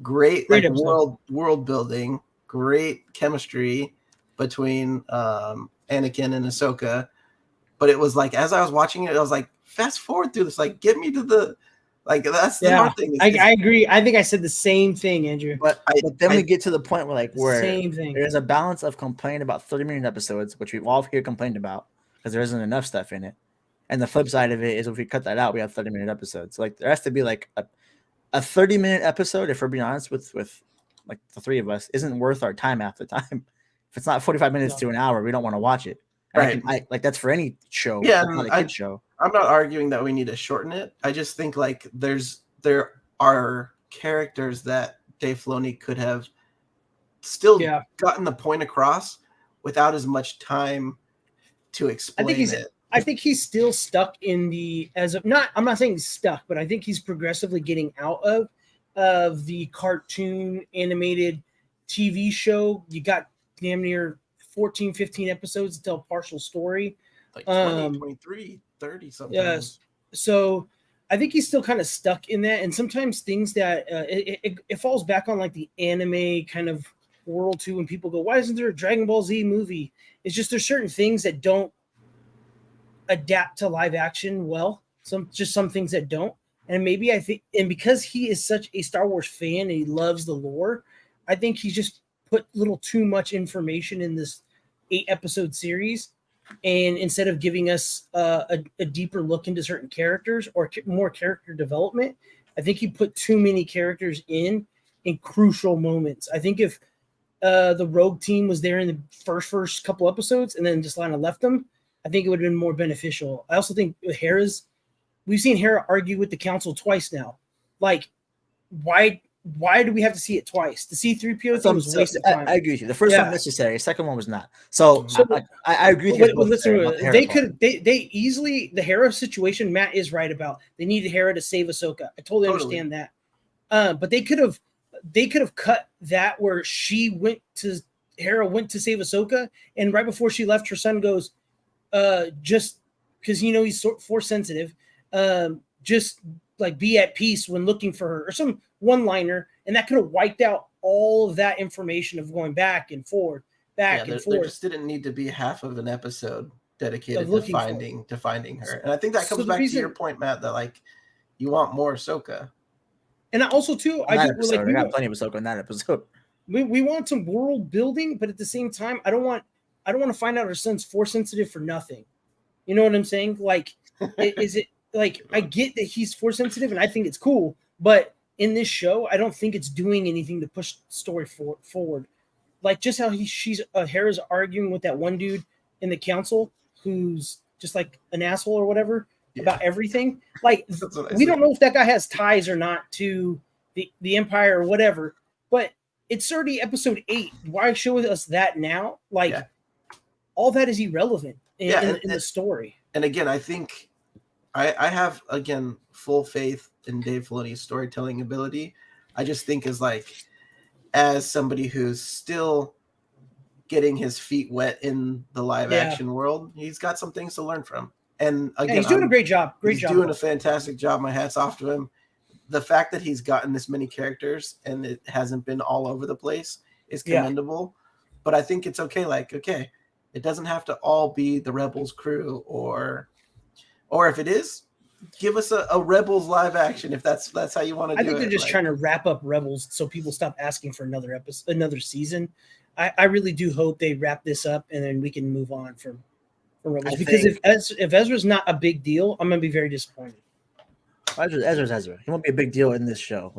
great like episode. world building, great chemistry between Anakin and Ahsoka. But it was like, as I was watching it, I was like, fast forward through this, like, get me to the, like, that's the hard thing. I agree. I think I said the same thing, Andrew. But then we get to the point where same thing. There's a balance of complaining about 30-minute episodes, which we've all here complained about because there isn't enough stuff in it. And the flip side of it is if we cut that out, we have 30-minute episodes. Like there has to be like a 30-minute episode, if we're being honest with like the three of us, isn't worth our time half the time. If it's not 45 minutes to an hour, we don't want to watch it. Right. I like that's for any show. Yeah, not a kid show. I'm not arguing that we need to shorten it. I just think like there are characters that Dave Filoni could have still gotten the point across without as much time to explain it. I think he's still stuck in I'm not saying he's stuck, but I think he's progressively getting out of the cartoon animated TV show. You got damn near 14, 15 episodes to tell a partial story. Like 20, 23, 30 sometimes. Yes. So I think he's still kind of stuck in that. And sometimes things that it falls back on like the anime kind of world too. When people go, why isn't there a Dragon Ball Z movie? It's just there's certain things that don't adapt to live action well. Some things that don't. And maybe I think, and because he is such a Star Wars fan and he loves the lore, I think he's just put a little too much information in this 8-episode series, and instead of giving us a deeper look into certain characters or more character development, I think he put too many characters in crucial moments. I think if the Rogue team was there in the first couple episodes and then just kind of left them, I think it would have been more beneficial. I also think we've seen Hera argue with the council twice now. Like, why do we have to see it twice? The C-3PO thing was a waste of time. I agree with you. The first one necessary, the second one was not. So I agree with you. Listen, they easily, the Hera situation, Matt is right about. They needed Hera to save Ahsoka. I totally understand that. But they could have cut that where Hera went to save Ahsoka, and right before she left, her son goes, just because he's force sensitive, just like be at peace when looking for her, or some one-liner, and that could have wiped out all of that information of going back and forth. There just didn't need to be half of an episode dedicated to finding her. And I think that comes back to your point, Matt, that like you want more Ahsoka. And also too, I got plenty of Ahsoka in that episode. We want some world building, but at the same time, I don't want to find out her son's force sensitive for nothing. You know what I'm saying? Like, is it like I get that he's force sensitive, and I think it's cool, but in this show, I don't think it's doing anything to push the story forward. Like just how Hera's arguing with that one dude in the council who's just like an asshole or whatever about everything. Like we don't know if that guy has ties or not to the Empire or whatever, but it's already episode 8. Why show us that now? Like all that is irrelevant in the story. And again, I think I have again full faith in Dave Filoni's storytelling ability. I just think as somebody who's still getting his feet wet in the live action world, he's got some things to learn from. And again, he's doing a great job. He's doing a fantastic job. My hat's off to him. The fact that he's gotten this many characters and it hasn't been all over the place is commendable. But I think it's okay. It doesn't have to all be the Rebels crew, or if it is, give us a Rebels live action if that's how you want to do it. I think they're just trying to wrap up Rebels so people stop asking for another season. I really do hope they wrap this up and then we can move on from Rebels. Because if Ezra's not a big deal, I'm going to be very disappointed. Ezra's Ezra. He won't be a big deal in this show.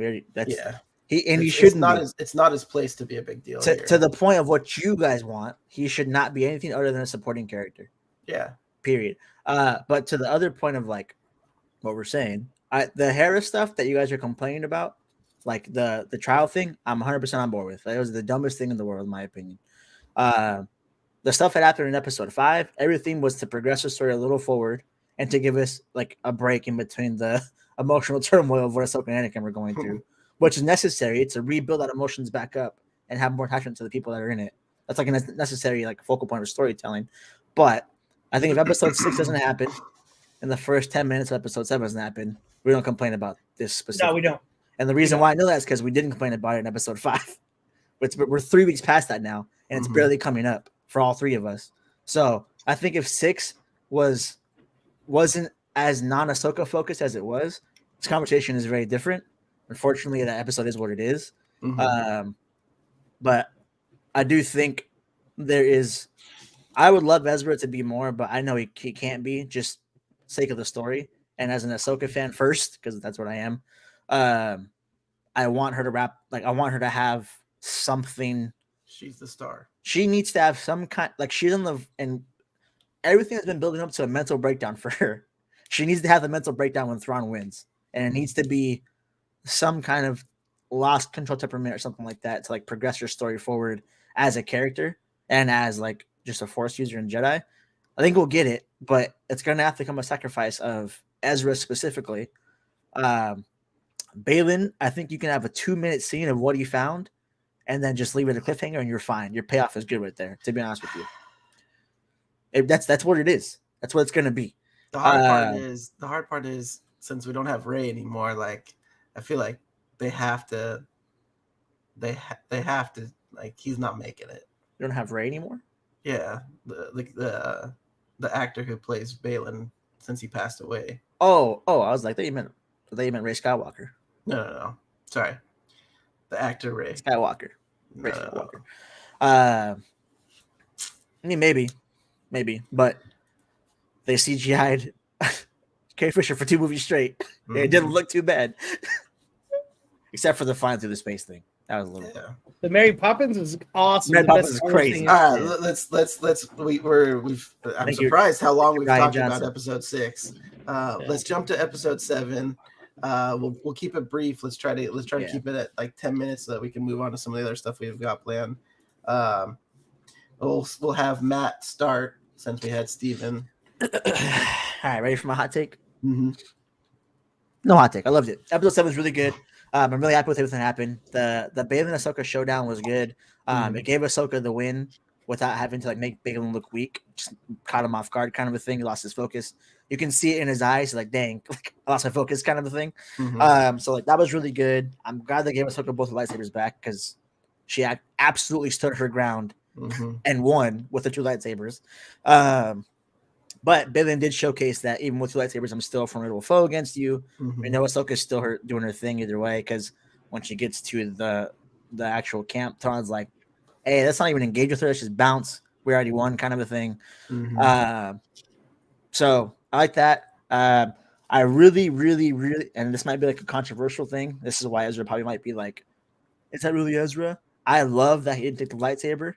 He shouldn't be. It's not his place to be a big deal to, here. to the point of what you guys want. He should not be anything other than a supporting character. Yeah. Period. But to the other point of like what we're saying, the Harris stuff that you guys are complaining about, like the trial thing, I'm 100% on board with. That was the dumbest thing in the world, in my opinion. The stuff that happened in episode 5, everything was to progress the story a little forward and to give us like a break in between the emotional turmoil of what Ahsoka and Anakin were going through, which is necessary to rebuild that emotions back up and have more attachment to the people that are in it. That's like a necessary like focal point of storytelling. But I think if episode 6 doesn't happen, and the first 10 minutes of episode 7 doesn't happen, we don't complain about this specific. No, we don't. And the reason why I know that is because we didn't complain about it in episode 5. We're 3 weeks past that now, and it's barely coming up for all 3 of us. So I think if 6 wasn't as non-Ahsoka focused as it was, this conversation is very different. Unfortunately, that episode is what it is. But I do think there is. I would love Ezra to be more, but I know he can't be, just sake of the story. And as an Ahsoka fan first, because that's what I am, I want her to I want her to have something. She's the star. She needs to have some kind, like she's and everything has been building up to a mental breakdown for her. She needs to have the mental breakdown when Thrawn wins, and it needs to be some kind of lost control temperament or something like that to like progress her story forward as a character and as like just a Force user in Jedi. I think we'll get it, but it's going to have to come a sacrifice of Ezra specifically. Baylan, I think you can have a 2-minute scene of what he found and then just leave it a cliffhanger and you're fine. Your payoff is good right there, to be honest with you. That's what it is. That's what it's going to be. The hard part is since we don't have Rey anymore, like I feel like they have to like he's not making it. You don't have Rey anymore? Yeah, the actor who plays Baylan since he passed away. Oh, I was like, you meant Rey Skywalker. No. Sorry. The actor Rey Skywalker. No. Skywalker. I mean, maybe, but they CGI'd Carrie Fisher for 2 movies straight. It didn't look too bad, except for the flying through the space thing. That was a little. Yeah. The Mary Poppins is awesome. Mary Poppins is crazy. All right, I'm surprised how long we've talked about episode 6. Let's jump to episode 7. We'll keep it brief. Let's try to keep it at like 10 minutes so that we can move on to some of the other stuff we've got planned. We'll have Matt start since we had Steven. All right, ready for my hot take? Mm-hmm. No hot take. I loved it. Episode 7 was really good. I'm really happy with everything that happened. The Baylan Ahsoka showdown was good. It gave Ahsoka the win without having to like make Baylan look weak. Just caught him off guard, kind of a thing. He lost his focus. You can see it in his eyes, like dang, like, I lost my focus, kind of a thing. So like that was really good. I'm glad they gave Ahsoka both the lightsabers back because she absolutely stood her ground and won with the 2 lightsabers. But Baylan did showcase that even with 2 lightsabers, I'm still a formidable foe against you. We know Ahsoka's still doing her thing either way because when she gets to the actual camp, Thrawn's like, hey, let's not even engage with her. Let's just bounce. We already won, kind of a thing. So I like that. I really, really, really, and this might be like a controversial thing. This is why Ezra probably might be like, is that really Ezra? I love that he did the lightsaber.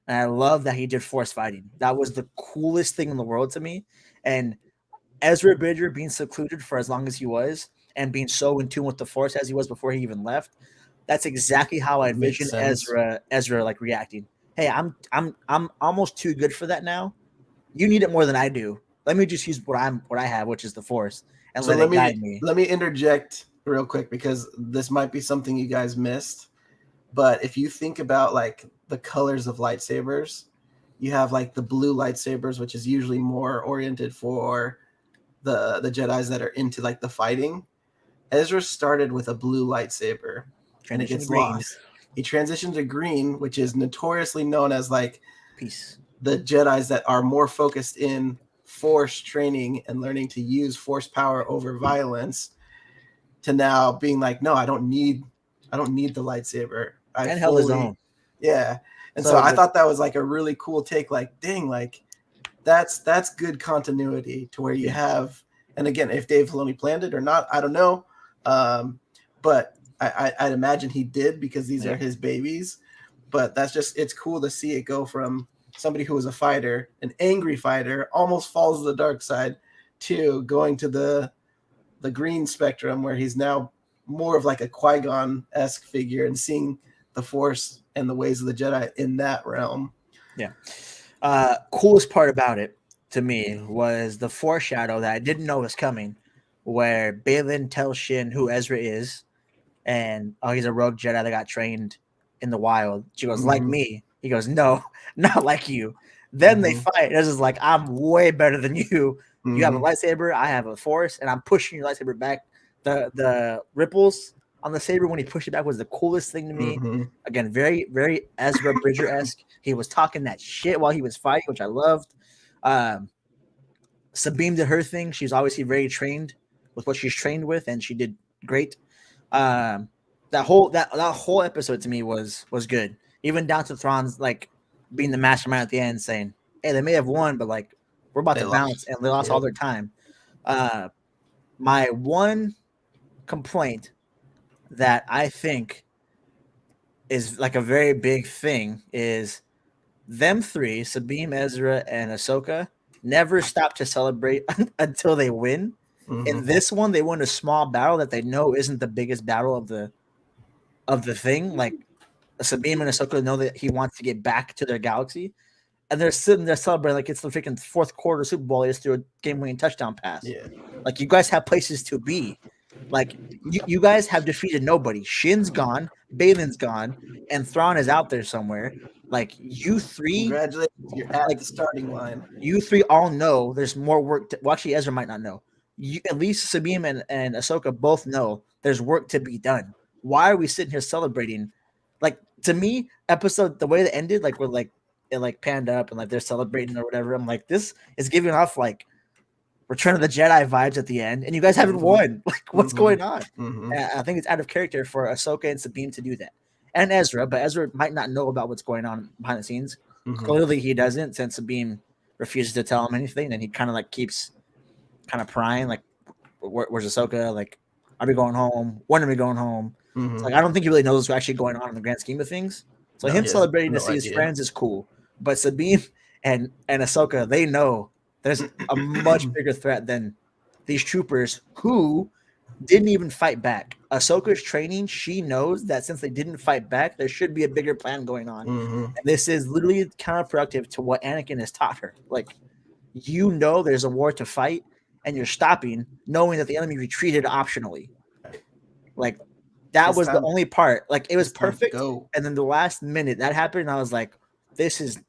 And I love that he did force fighting. That was the coolest thing in the world to me. And Ezra Bridger being secluded for as long as he was and being so in tune with the force as he was before he even left. That's exactly how I envision Ezra like reacting. Hey, I'm almost too good for that now. You need it more than I do. Let me just use what I have, which is the force, and let it guide me. Let me interject real quick because this might be something you guys missed. But if you think about like the colors of lightsabers, you have like the blue lightsabers, which is usually more oriented for the Jedis that are into like the fighting. Ezra started with a blue lightsaber and it gets lost. He transitioned to green, which is notoriously known as like peace. The Jedis that are more focused in force training and learning to use force power over violence to now being like, no, I don't need the lightsaber. And held his own. Yeah. And so I thought that was like a really cool take, like, dang, like that's good continuity to where you have, and again, if Dave Filoni planned it or not, I don't know. But I'd imagine he did because these Yeah. are his babies. But it's cool to see it go from somebody who was a fighter, an angry fighter, almost falls to the dark side, to going to the green spectrum where he's now more of like a Qui-Gon-esque figure and seeing the Force and the ways of the Jedi in that realm. Yeah. Coolest part about it to me was the foreshadow that I didn't know was coming, where Balin tells Shin who Ezra is, and he's a rogue Jedi that got trained in the wild. She goes, like me. He goes, no, not like you. Then they fight. Ezra's like, I'm way better than you. You have a lightsaber, I have a Force, and I'm pushing your lightsaber back. The ripples on the saber when he pushed it back was the coolest thing to me. Again, very, very Ezra Bridger-esque. He was talking that shit while he was fighting, which I loved. Sabine did her thing. She's obviously very trained with what she's trained with, and she did great. That whole episode to me was good. Even down to Thrawn's like being the mastermind at the end, saying, "Hey, they may have won, but like we're about to bounce," and they lost all their time. My one complaint that I think is like a very big thing is them three, Sabine, Ezra, and Ahsoka, never stop to celebrate until they win. In this one, they won a small battle that they know isn't the biggest battle of the thing. Like Sabine and Ahsoka know that he wants to get back to their galaxy, and they're sitting there celebrating like it's the freaking fourth quarter Super Bowl. They just threw a game-winning touchdown pass. Yeah. Like you guys have places to be. Like you guys have defeated nobody. Shin's gone, Balin's gone, and Thrawn is out there somewhere. Like you three, congratulations, you're at the starting line. You three all know there's more work. Well, actually, Ezra might not know. At least Sabine and Ahsoka both know there's work to be done. Why are we sitting here celebrating? Like to me, the way it ended, like we're like it like panned up and like they're celebrating or whatever. I'm like, this is giving off like Return of the Jedi vibes at the end, and you guys haven't won. Like, what's going on? I think it's out of character for Ahsoka and Sabine to do that, and Ezra. But Ezra might not know about what's going on behind the scenes. Clearly, he doesn't, since Sabine refuses to tell him anything. And he kind of like keeps kind of prying, like, "Where's Ahsoka? Like, are we going home? When are we going home?" It's like I don't think he really knows what's actually going on in the grand scheme of things. So him celebrating to see his friends is cool, but Sabine and Ahsoka, they know there's a much bigger threat than these troopers who didn't even fight back. Ahsoka's training, she knows that since they didn't fight back, there should be a bigger plan going on. And this is literally counterproductive to what Anakin has taught her. Like, you know there's a war to fight, and you're stopping, knowing that the enemy retreated optionally. Like, that was the only part. Like, it was perfect. And then the last minute that happened, and I was like, this is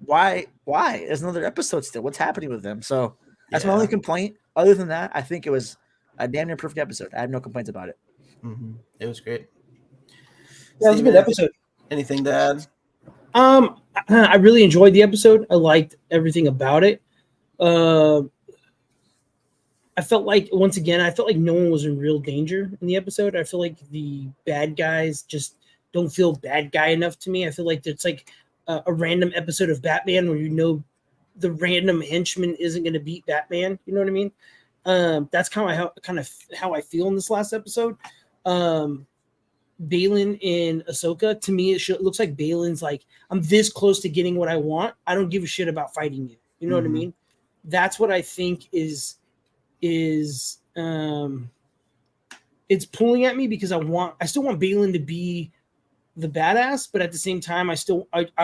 why? There's another episode still. What's happening with them? So that's my only complaint. Other than that, I think it was a damn near perfect episode. I have no complaints about it. It was great. Yeah, it was a good episode. Anything to add? I really enjoyed the episode. I liked everything about it. I felt like, once again, no one was in real danger in the episode. I feel like the bad guys just don't feel bad guy enough to me. I feel like it's like a random episode of Batman where you know the random henchman isn't going to beat Batman. You know what I mean? That's kind of how I feel in this last episode. Balin and Ahsoka, to me, it looks like Balin's like, I'm this close to getting what I want. I don't give a shit about fighting you. You know what I mean? That's what I think is it's pulling at me because I still want Balin to be the badass, but at the same time, I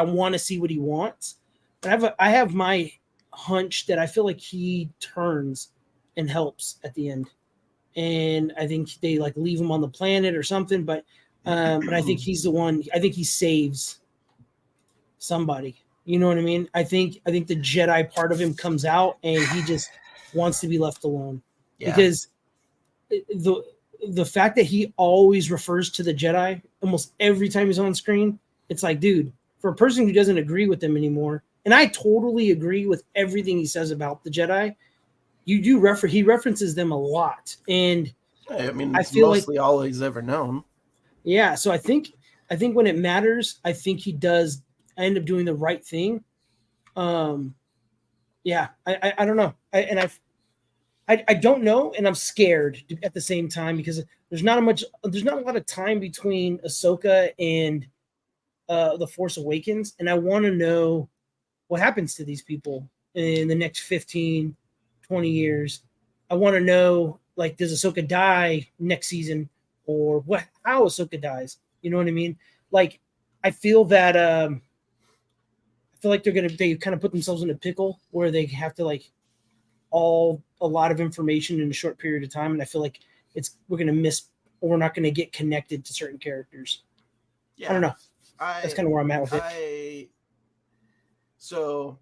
want to see what he wants. But I have my hunch that I feel like he turns and helps at the end, and I think they like leave him on the planet or something. But I think he's the one. I think he saves somebody. You know what I mean? I think the Jedi part of him comes out, and he just wants to be left alone because the fact that he always refers to the Jedi almost every time he's on screen, it's like, dude, for a person who doesn't agree with them anymore, and I totally agree with everything he says about the Jedi, he references them a lot, and I mean, I it's feel mostly all he's ever known. Yeah, so I think when it matters, I think he does end up doing the right thing. I don't know, I don't know, and I'm scared at the same time because there's not a lot of time between Ahsoka and the Force Awakens, and I want to know what happens to these people in the next 15, 20 years. I want to know, like, does Ahsoka die next season, or how Ahsoka dies? You know what I mean? Like, I feel that I feel like they kind of put themselves in a pickle where they have to like a lot of information in a short period of time, and I feel like we're gonna miss or we're not gonna get connected to certain characters. Yeah, I don't know. I That's kind of where I'm at with it. So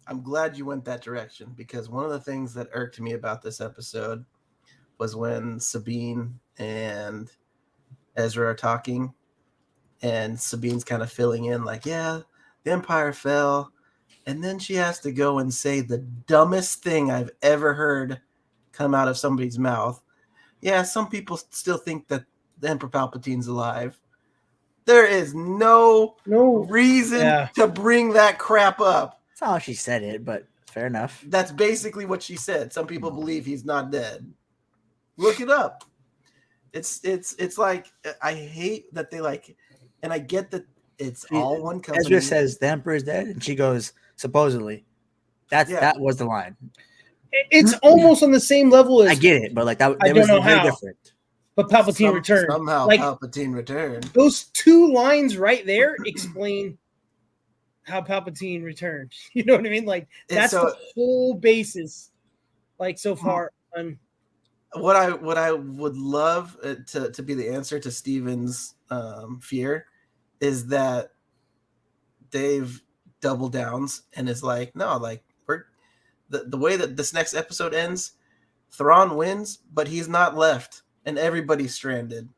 I'm glad you went that direction, because one of the things that irked me about this episode was when Sabine and Ezra are talking, and Sabine's kind of filling in like, yeah, the Empire fell, and then she has to go and say the dumbest thing I've ever heard come out of somebody's mouth. Yeah, some people still think that the Emperor Palpatine's alive. There is no reason Yeah. to bring that crap up. That's not how she said it, but fair enough. That's basically what she said. Some people believe he's not dead. Look it up. It's like, I hate that they like, and I get that it's all one company. Ezra says the Emperor is dead, and she goes, supposedly. That was the line. It's almost on the same level as I get it, but like that I it was don't know very how. different. But Palpatine returned. Somehow like, Palpatine returned. Those two lines right there explain how Palpatine returned. You know what I mean? Like, that's the whole basis. Like, so far on. What I would love to be the answer to Steven's fear is that Dave double downs and is like, no, like, we're the way that this next episode ends, Thrawn wins, but he's not left, and everybody's stranded,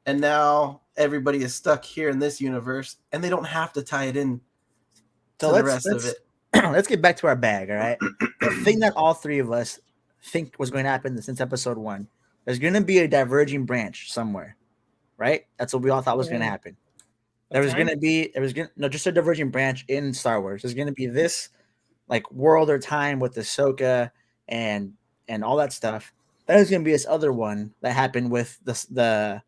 and now everybody is stuck here in this universe, and they don't have to tie it in to the rest of it. Let's get back to our bag, all right? The thing that all three of us think was going to happen since episode 1, there's going to be a diverging branch somewhere, right? That's what we all thought was going to happen. Just a diverging branch in Star Wars. There's going to be this like world or time with Ahsoka and all that stuff. There's going to be this other one that happened with the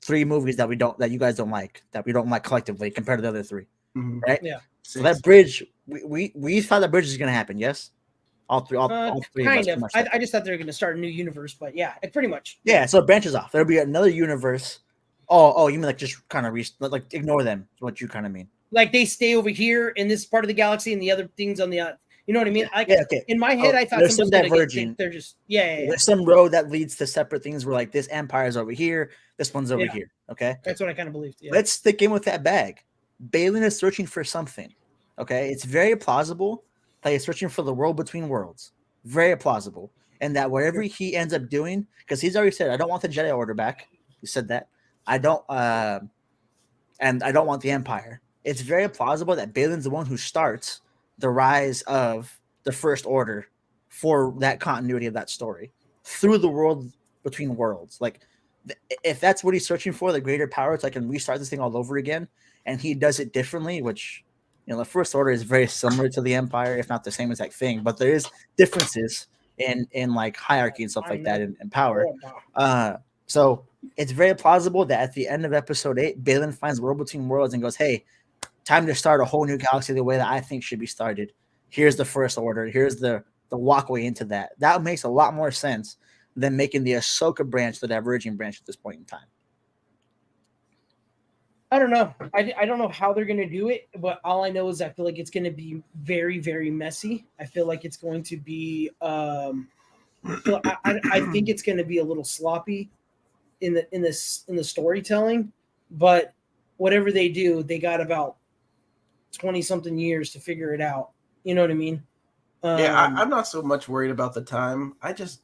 3 movies that you guys don't like, that we don't like collectively compared to the other 3, right? Yeah. So that bridge, we thought that bridge is going to happen. Yes, all three. Kind of. I just thought they were going to start a new universe, but yeah, pretty much. Yeah. So it branches off. There'll be another universe. Oh, you mean like just kind of like ignore them? Is what you kind of mean? Like they stay over here in this part of the galaxy, and the other things on the. You know what I mean? Okay. In my head, I thought there's some diverging. They're just There's some road that leads to separate things where like this empire is over here, this one's over here. Okay, that's what I kind of believed. Yeah. Let's stick in with that bag. Balin is searching for something. Okay, it's very plausible that he's searching for the world between worlds. Very plausible, and that wherever he ends up doing, because he's already said, I don't want the Jedi Order back. He said that. I don't, and I don't want the Empire. It's very plausible that Balin's the one who starts the rise of the First Order for that continuity of that story through the world between worlds. Like, if that's what he's searching for, the greater power, so I can restart this thing all over again, and he does it differently, which, the First Order is very similar to the Empire, if not the same exact thing, but there is differences in like hierarchy and stuff like that and power. So it's very plausible that at the end of episode 8, Balin finds World Between Worlds and goes, hey, time to start a whole new galaxy the way that I think should be started. Here's the First Order. Here's the walkway into that. That makes a lot more sense than making the Ahsoka branch the diverging branch at this point in time. I don't know. I don't know how they're going to do it, but all I know is I feel like it's going to be very, very messy. I feel like it's going to be I think it's going to be a little sloppy in the storytelling, but whatever they do, they got about 20 something years to figure it out. You know what I mean? I'm not so much worried about the time. It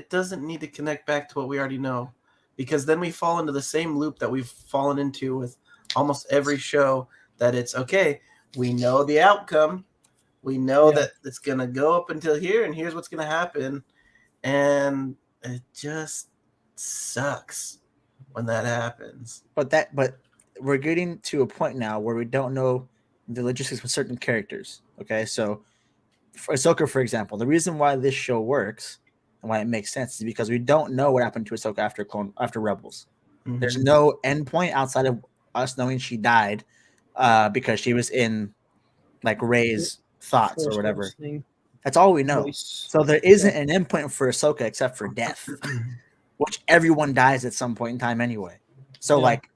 doesn't need to connect back to what we already know, because then we fall into the same loop that we've fallen into with almost every show, that it's okay. We know the outcome. We know that it's going to go up until here, and here's what's going to happen. And it just sucks when that happens. But we're getting to a point now where we don't know the logistics with certain characters. Okay, so for Ahsoka, for example, the reason why this show works and why it makes sense is because we don't know what happened to Ahsoka after Rebels. Mhm. There's no endpoint outside of us knowing she died because she was in like Rey's thoughts or Force whatever. Ghost thing. That's all we know. Voice. So there isn't an endpoint for Ahsoka except for death, which everyone dies at some point in time anyway. So Yeah. like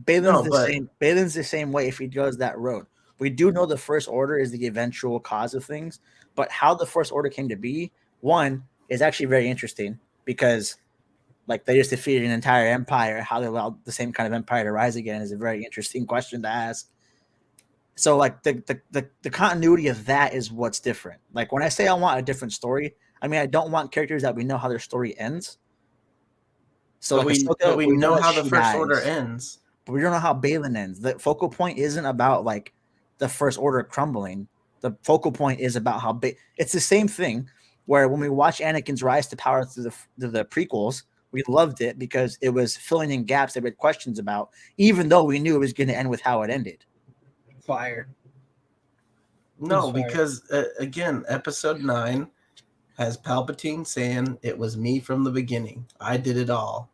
Balin's No, but- Balin's the same way if he goes that road. We do know the First Order is the eventual cause of things, but how the First Order came to be, one, is actually very interesting because like they just defeated an entire empire. How they allowed the same kind of empire to rise again is a very interesting question to ask. So like the continuity of that is what's different. Like when I say I want a different story, I mean I don't want characters that we know how their story ends. So but like we, Ahsoka, but we know that how the she First dies, Order ends. but we don't know how Balin ends. The focal point isn't about like the First Order crumbling. The focal point is about how it's the same thing where when we watch Anakin's rise to power through the prequels, we loved it because it was filling in gaps that we had questions about, even though we knew it was going to end with how it ended. Fire. No, It's fire. because again, Episode 9 has Palpatine saying it was me from the beginning. I did it all.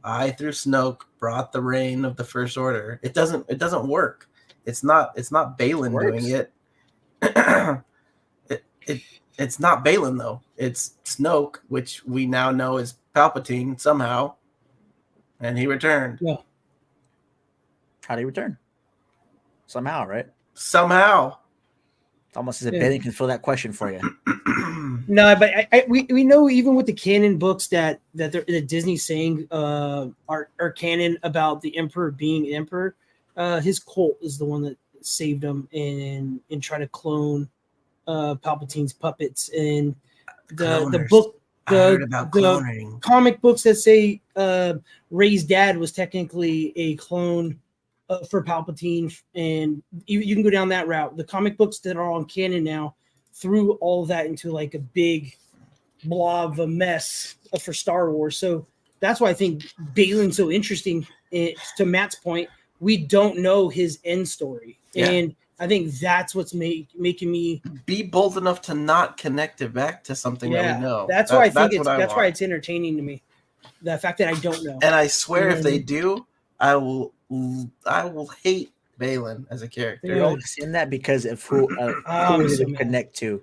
I through Snoke brought the reign of the First Order. It doesn't work. It's not Balin doing it. It's not Balin though. It's Snoke, which we now know is Palpatine somehow, and he returned. Yeah. How do you return? Somehow, right? Somehow. It's almost as if Yeah. Balin can fill that question for you. No, but we know even with the canon books that Disney's saying are canon about the Emperor being Emperor. His cult is the one that saved him and trying to clone Palpatine's puppets, and the Cloners. book I heard about cloning. comic books that say Rey's dad was technically a clone for Palpatine, and you can go down that route. The comic books that are on canon now threw all that into like a big blob of a mess for Star Wars. So that's why I think Balin's so interesting. To Matt's point, we don't know his end story, and I think that's what's making me be bold enough to not connect it back to something that we know. That's why I think that's why it's entertaining to me. The fact that I don't know. And I swear, if they do, I will hate Balin as a character. You're only seeing that because of who it would connect to.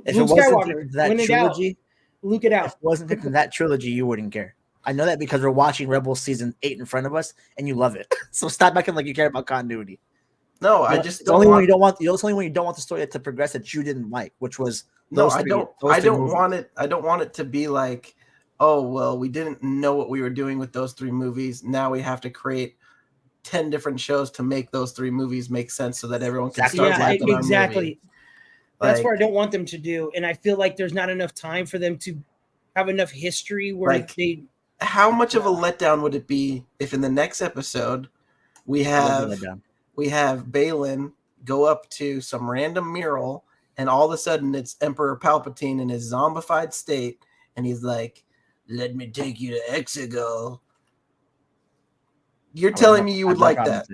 If Luke it wasn't Skywalker, that win it trilogy, Luke it if out. it wasn't from that trilogy, you wouldn't care. I know that because we're watching Rebels season 8 in front of us, and you love it. So stop acting like you care about continuity. No, I just don't. Only when you don't want. It's only when you don't want the story to progress that you didn't like, which was no. Those I three- don't. those I three don't movies. want it. I don't want it to be like, oh well, we didn't know what we were doing with those 3 movies. Now we have to create 10 different shows to make those 3 movies make sense, so that everyone can start liking our movie. That's Like, what I don't want them to do, and I feel like there's not enough time for them to have enough history where Like, they. how much of a letdown would it be if in the next episode we have Balin go up to some random mural and all of a sudden it's Emperor Palpatine in his zombified state and he's like, "Let me take you to Exegol." You're telling me you would like that?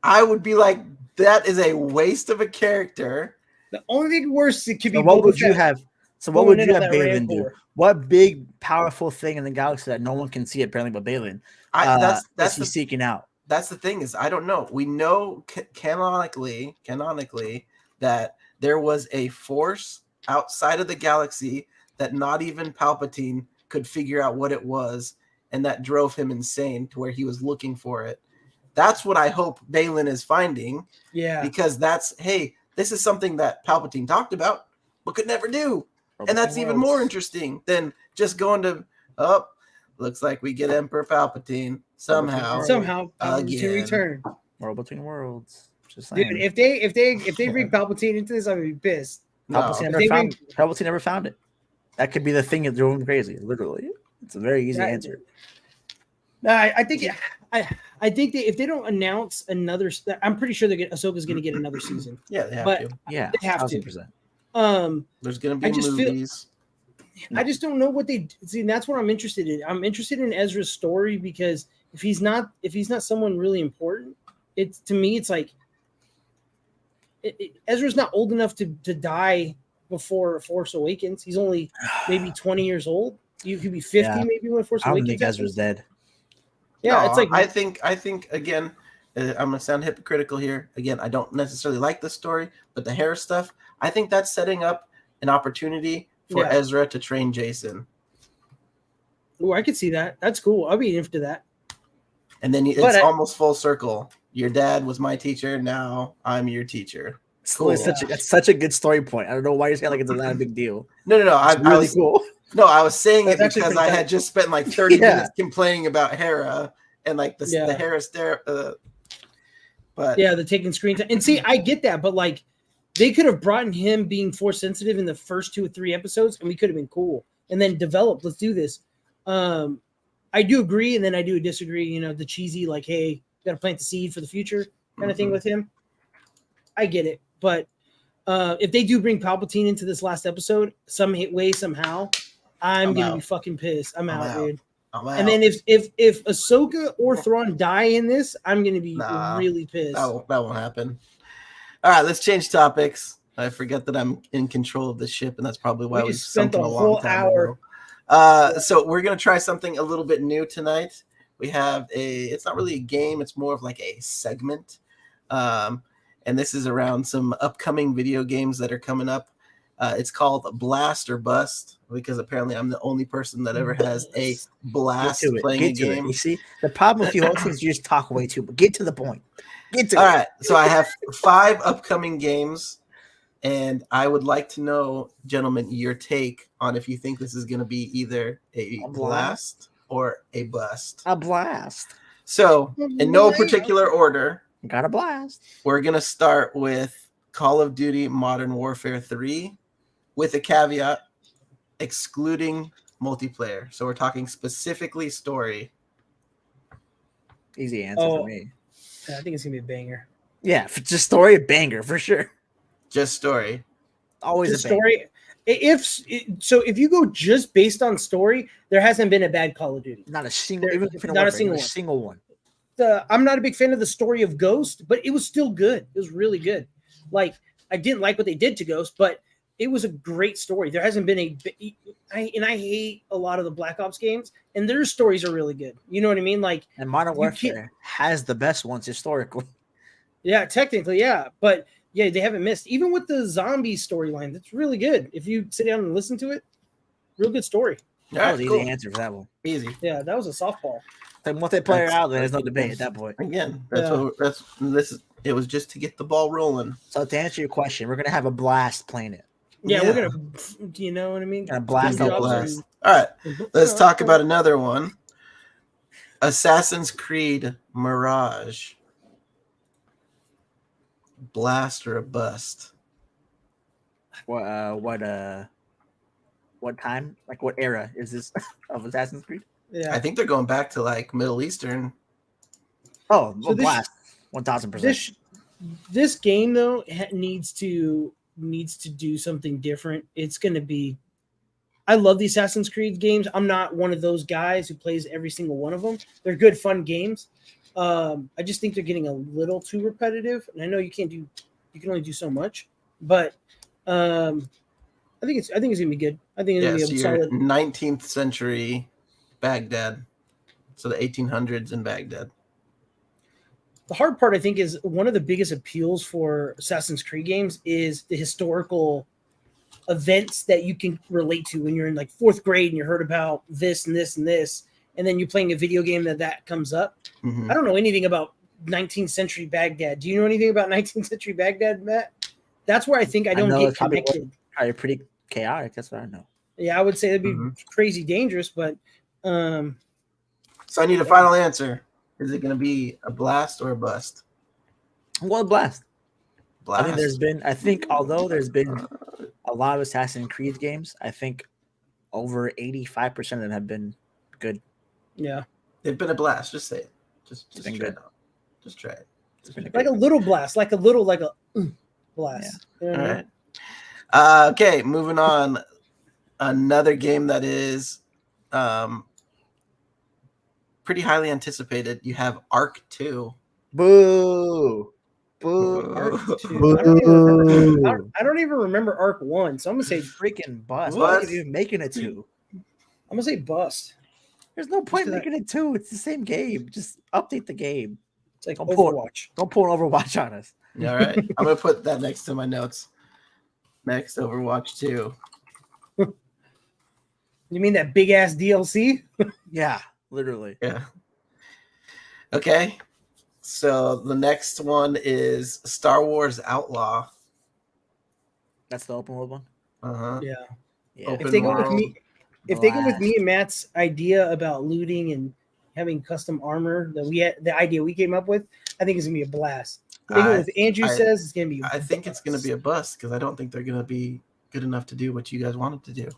I would be like, that is a waste of a character. The only thing worse it could be. So what would you Fett have? So what would going you in on have that Balin do? Rancor. What big, powerful thing in the galaxy that no one can see apparently but Balin? That's he's seeking out. That's the thing is I don't know. We know canonically that there was a force outside of the galaxy that not even Palpatine could figure out what it was, and that drove him insane to where he was looking for it. That's what I hope Balin is finding. Yeah. Because this is something that Palpatine talked about but could never do. And that's even more interesting than just going to, looks like we get Emperor Palpatine somehow Palpatine to return. World Between Worlds. Just saying. Dude, if they bring Palpatine into this, I'm gonna be pissed. No. Palpatine never found it. That could be the thing that drove him crazy. Literally, it's a very easy answer. I think that if they don't announce another, I'm pretty sure Ahsoka's going to get another season. Yeah, they have to. Yeah, they have 1,000%. to. There's going to be movies. I just don't know what they see. And that's what I'm interested in. I'm interested in Ezra's story because if he's not someone really important, it's to me it's like Ezra's not old enough to die before Force Awakens. He's only maybe 20 years old. You could be 50 Yeah. maybe when Force I don't Awakens think Ezra's happens. dead. Yeah, No, it's like I think again, I'm gonna sound hypocritical here. Again, I don't necessarily like the story, but the Hera stuff, I think that's setting up an opportunity for Yeah. Ezra to train Jason, oh, I could see that. That's cool. I'll be into that. and then But it's almost full circle. Your dad was my teacher. Now I'm your teacher. Cool. That's such a good story point. I don't know why you're saying like it's not a big deal. No. It's really cool. No, I was saying That's it actually because pretty I tight. had just spent like 30 Yeah. minutes complaining about Hera and like the Hera stare. But yeah, the taking screen time. And see, I get that, but like they could have brought in him being force sensitive in the first 2 or 3 episodes, and we could have been cool. And then developed. Let's do this. I do agree, and then I do disagree. You know, the cheesy like, hey, got to plant the seed for the future kind of thing with him. I get it, but if they do bring Palpatine into this last episode, some way somehow, I'm gonna be fucking pissed. I'm out, dude. And then if Ahsoka or Thrawn die in this, I'm gonna be really pissed. That won't happen. All right, let's change topics. I forget that I'm in control of the ship, and that's probably why we spent a whole hour. So we're gonna try something a little bit new tonight. We have it's not really a game, it's more of like a segment. And this is around some upcoming video games that are coming up. It's called Blast or Bust, because apparently I'm the only person that ever has a blast playing a game. You see, the problem with you hosting is you just talk way too, but get to the point. All right, so I have 5 upcoming games, and I would like to know, gentlemen, your take on if you think this is going to be either a blast or a bust. A blast. So, in no particular order, got a blast. We're going to start with Call of Duty Modern Warfare 3 with a caveat excluding multiplayer. So we're talking specifically story. Easy answer for me. I think it's going to be a banger. Yeah, just story, a banger for sure. Just story. Always just a banger. Story. If you go just based on story, there hasn't been a bad Call of Duty. Not a single, single one. I'm not a big fan of the story of Ghost, but it was still good. It was really good. Like, I didn't like what they did to Ghost, but it was a great story. There hasn't been I hate a lot of the Black Ops games, and their stories are really good. You know what I mean? Like, and Modern Warfare has the best ones historically. Yeah, technically, yeah, but yeah, they haven't missed. Even with the zombie storyline, that's really good. If you sit down and listen to it, real good story. That was an easy answer for that one. Easy. Yeah, that was a softball. The multiplayer out there, there's no debate at that point. Again, it was just to get the ball rolling. So to answer your question, we're gonna have a blast playing it. Yeah. We're gonna, you know what I mean? Gonna blast. All right, let's talk about another one. Assassin's Creed Mirage. Blast or a bust? What time? Like what era is this of Assassin's Creed? Yeah, I think they're going back to like Middle Eastern. Oh, well, blast, 1000%. This game though needs to do something different. It's going to be. I love the Assassin's Creed games. I'm not one of those guys who plays every single one of them. They're good, fun games. I just think they're getting a little too repetitive, and I know you can only do so much, but I think it's gonna be good. I think it's gonna be a solid 19th century Baghdad, so the 1800s in Baghdad. The hard part, I think, is one of the biggest appeals for Assassin's Creed games is the historical events that you can relate to when you're in like 4th grade and you heard about this and this and this. And then you're playing a video game that comes up. Mm-hmm. I don't know anything about 19th century Baghdad. Do you know anything about 19th century Baghdad, Matt? That's where I think I don't get connected. Probably pretty chaotic. That's what I know. Yeah, I would say that'd be crazy dangerous, but so I need a final answer. Is it going to be a blast or a bust? Well, blast. I think although there's been a lot of Assassin's Creed games, I think over 85% of them have been good. Yeah, they've been a blast. Just say it. Just been try good. it. Just try it. Like a little blast, like a blast. Yeah. You know? All right. Okay, moving on. Another game that is pretty highly anticipated. You have Arc 2. Boo. Arc Boo. 2. I don't even remember Arc 1, so I'm gonna say Freaking bust. What? Why are you even making it 2? I'm gonna say bust. There's no point 'cause making it 2. It's the same game. Just update the game. It's like Don't pull Overwatch. Don't pull an Overwatch on us. All right. I'm gonna put that next to my notes. Next, Overwatch 2. You mean that big ass DLC? Yeah, literally. Yeah. Okay. So the next one is Star Wars Outlaw. That's the open world one. Uh-huh. Yeah. Yeah. Open If they go with world. me, if they go with me Blast. and Matt's idea about looting and having custom armor that we had, the idea we came up with, I think it's gonna be a blast. If they go with Andrew says it's gonna be. I think it's gonna be a bust because I don't think they're gonna be good enough to do what you guys wanted to do.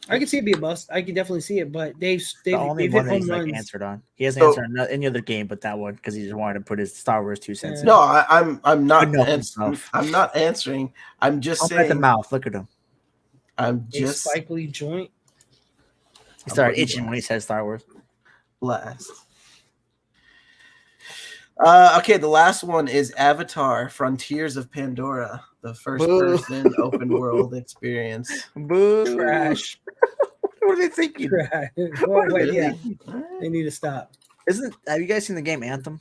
I can see it be a bust. I can definitely see it, but they've The only hit one that home he's like runs. answered on. He hasn't answered on any other game but that one because he just wanted to put his Star Wars 2 cents in. No, I'm not. Couldn't help himself. I'm not answering. I'm just Open at the saying. mouth. Look at him. I'm A just Spike Lee joint. He started putting itching when he said Star Wars. blast. Okay, the last one is Avatar: Frontiers of Pandora, the first-person open world experience. Boo. Trash. What are they thinking? Trash. Well, Really? yeah, All right. they need to stop. Have you guys seen the game Anthem?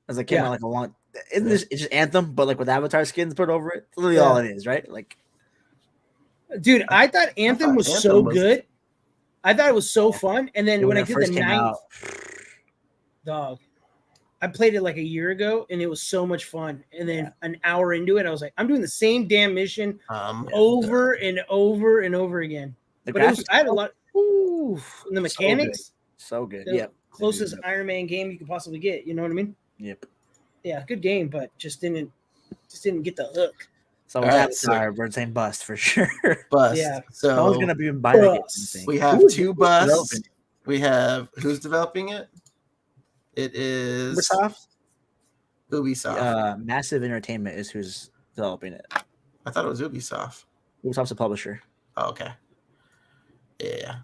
As it came Yeah. out like a long. Isn't this it's just Anthem, but like with Avatar skins put over it? That's literally Yeah. all it is, right? Like Dude, I thought Anthem was Anthem so was- good. I thought it was so fun. And then when I it did first the came ninth, out, dog, I played it like a year ago and it was so much fun. And then an hour into it, I was like, I'm doing the same damn mission over and over and over again. the But it was, graphics, I had a lot. Ooh, and the So good. mechanics, so good. the Yep. closest Iron Man game you could possibly get. You know what I mean? Yep. Yeah, good game, but just didn't get the hook. So All with right, so- Avatar, we're saying bust for sure. bust. Yeah. So No one's gonna be buying that game. Bust. I think. we have Who's two busts. developing it? We have who's developing it? It is Ubisoft. Ubisoft. Massive Entertainment is who's developing it. I thought it was Ubisoft. Ubisoft's a publisher. Oh, okay. Yeah.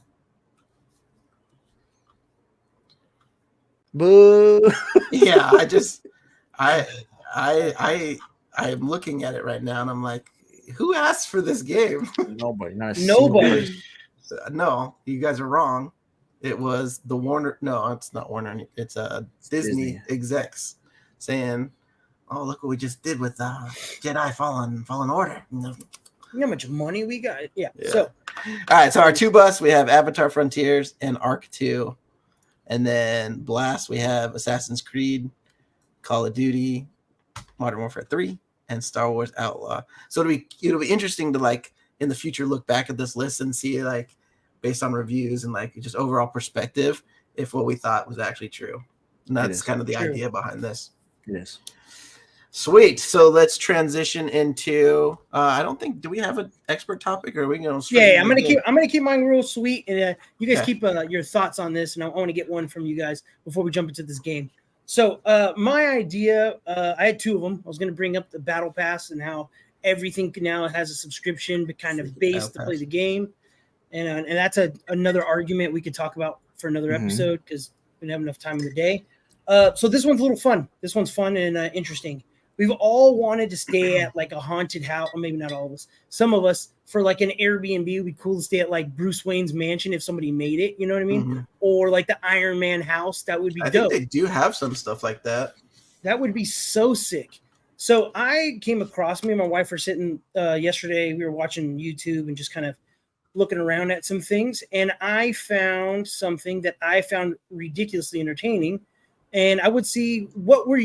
Boo. Yeah, I'm looking at it right now and I'm like, who asked for this game? Nobody. Not a Nobody. single person. No, you guys are wrong. It was the Warner. No, it's not Warner. It's Disney Disney. execs saying, "Oh, look what we just did with Jedi Fallen Order." You know how much money we got? Yeah. Yeah. So All right, so our two busts, we have Avatar Frontiers and Arc 2. And then Blast, we have Assassin's Creed, Call of Duty, Modern Warfare 3, and Star Wars Outlaw. So it'll be interesting to like in the future look back at this list and see like based on reviews and like just overall perspective if what we thought was actually true. And that's is. kind of the True. idea behind this. It is. Sweet. So let's transition into I don't think do we have an expert topic or are we going to yeah, I'm gonna keep mine real sweet, and you guys Okay. keep your thoughts on this, and I want to get one from you guys before we jump into this game. So my idea, I had two of them. I was gonna bring up the Battle Pass and how everything now has a subscription, but kind of base to play the game, and that's another argument we could talk about for another Mhm. episode because we don't have enough time in the day. So this one's a little fun. This one's fun and interesting. We've all wanted to stay at like a haunted house, or maybe not all of us. Some of us for like an Airbnb would be cool to stay at like Bruce Wayne's mansion if somebody made it. You know what I mean? Mhm. Or like the Iron Man house. That would be I dope. think they do have some stuff like that. That would be so sick. So I came across, me and my wife were sitting yesterday. We were watching YouTube and just kind of looking around at some things, and I found something that I found ridiculously entertaining. And I would see what would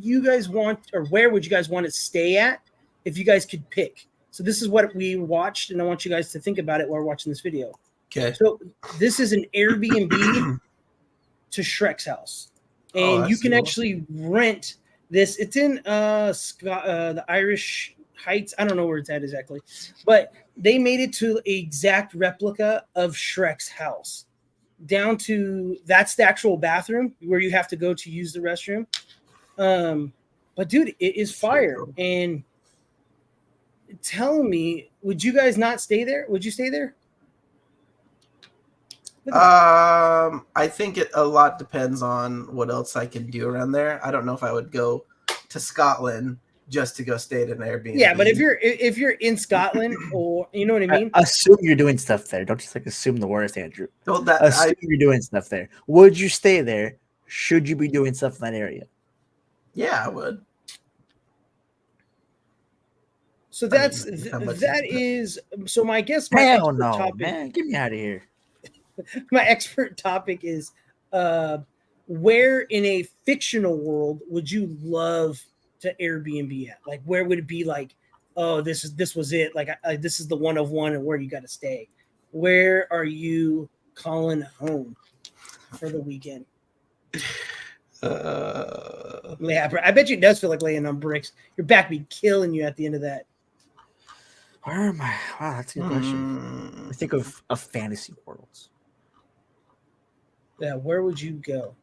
you guys want, or where would you guys want to stay at if you guys could pick? So this is what we watched, and I want you guys to think about it while we're watching this video. Okay. So this is an Airbnb to Shrek's house, and you that's can cool. actually rent this. It's in the Irish Heights. I don't know where it's at exactly, but they made it to an exact replica of Shrek's house, down to that's the actual bathroom where you have to go to use the restroom. But dude, it is fire. cool. And tell me, would you guys not stay there? Would you stay there? I think a lot depends on what else I can do around there. I don't know if I would go to Scotland just to go stay at an Airbnb. Yeah, but if you're in Scotland, or you know what I mean. Assume you're doing stuff there. Don't just like assume the worst, Andrew. well, that Assume you're doing stuff there. Would you stay there? Should you be doing stuff in that area? yeah, I would. So I mean, that's how much that is. So my guess, my Hell expert no, topic, man! Get me out of here. my expert topic is, where in a fictional world would you love to Airbnb at? Like, where would it be? Like, oh, this was it. Like, this is the one of one, and where you got to stay. Where are you calling home for the weekend? Yeah, I bet you it does feel like laying on bricks. Your back be killing you at the end of that. Where am I? Wow, that's a good question. I think of fantasy worlds. Yeah, where would you go?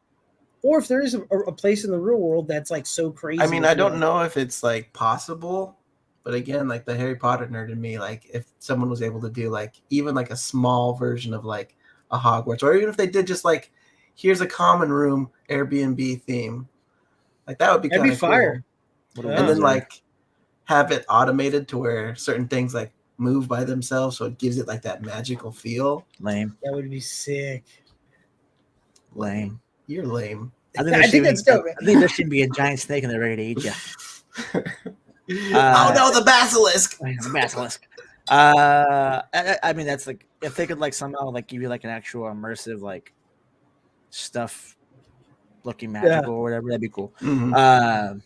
Or if there is a place in the real world that's like so crazy. I mean, I don't know if it's like possible, but again, like the Harry Potter nerd in me, like if someone was able to do like even like a small version of like a Hogwarts, or even if they did just like here's a common room Airbnb theme, like that would be That'd kind be of fire. Cool. And then like have it automated to where certain things like move by themselves, so it gives it like that magical feel. Lame. That would be sick. Lame. You're lame. I think that's dope. I think there should be a giant snake and they're ready to eat you. Oh no, the basilisk! The basilisk. I mean, that's like if they could like somehow like give you like an actual immersive like stuff looking magical or whatever, that'd be cool. Mm-hmm.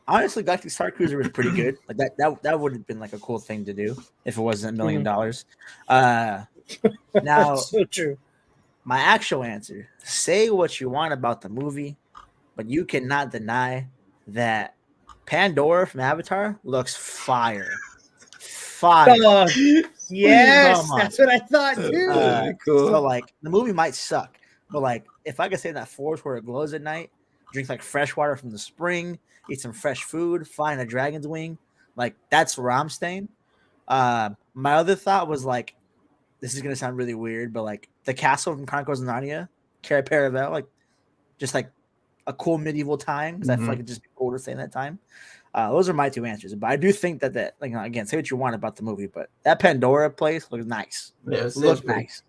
Honestly, Galactic Star Cruiser was pretty good. Like that would have been like a cool thing to do if it wasn't $1 million. Now, so true. My actual answer: say what you want about the movie, but you cannot deny that Pandora from Avatar looks fire. Fire. Yes, that's what I thought too. Cool. So like the movie might suck, but like if I could stay in that forest where it glows at night, drink like fresh water from the spring, eat some fresh food, fly in a dragon's wing, like that's where I'm staying. My other thought was like, this is gonna sound really weird, but like the castle from Chronicles of Narnia, Cara Paravel, like just like a cool medieval time because I feel like it'd just be cool to stay in that time. Those are my two answers, but I do think that like again, say what you want about the movie, but that Pandora place looks nice. Yeah, looks nice.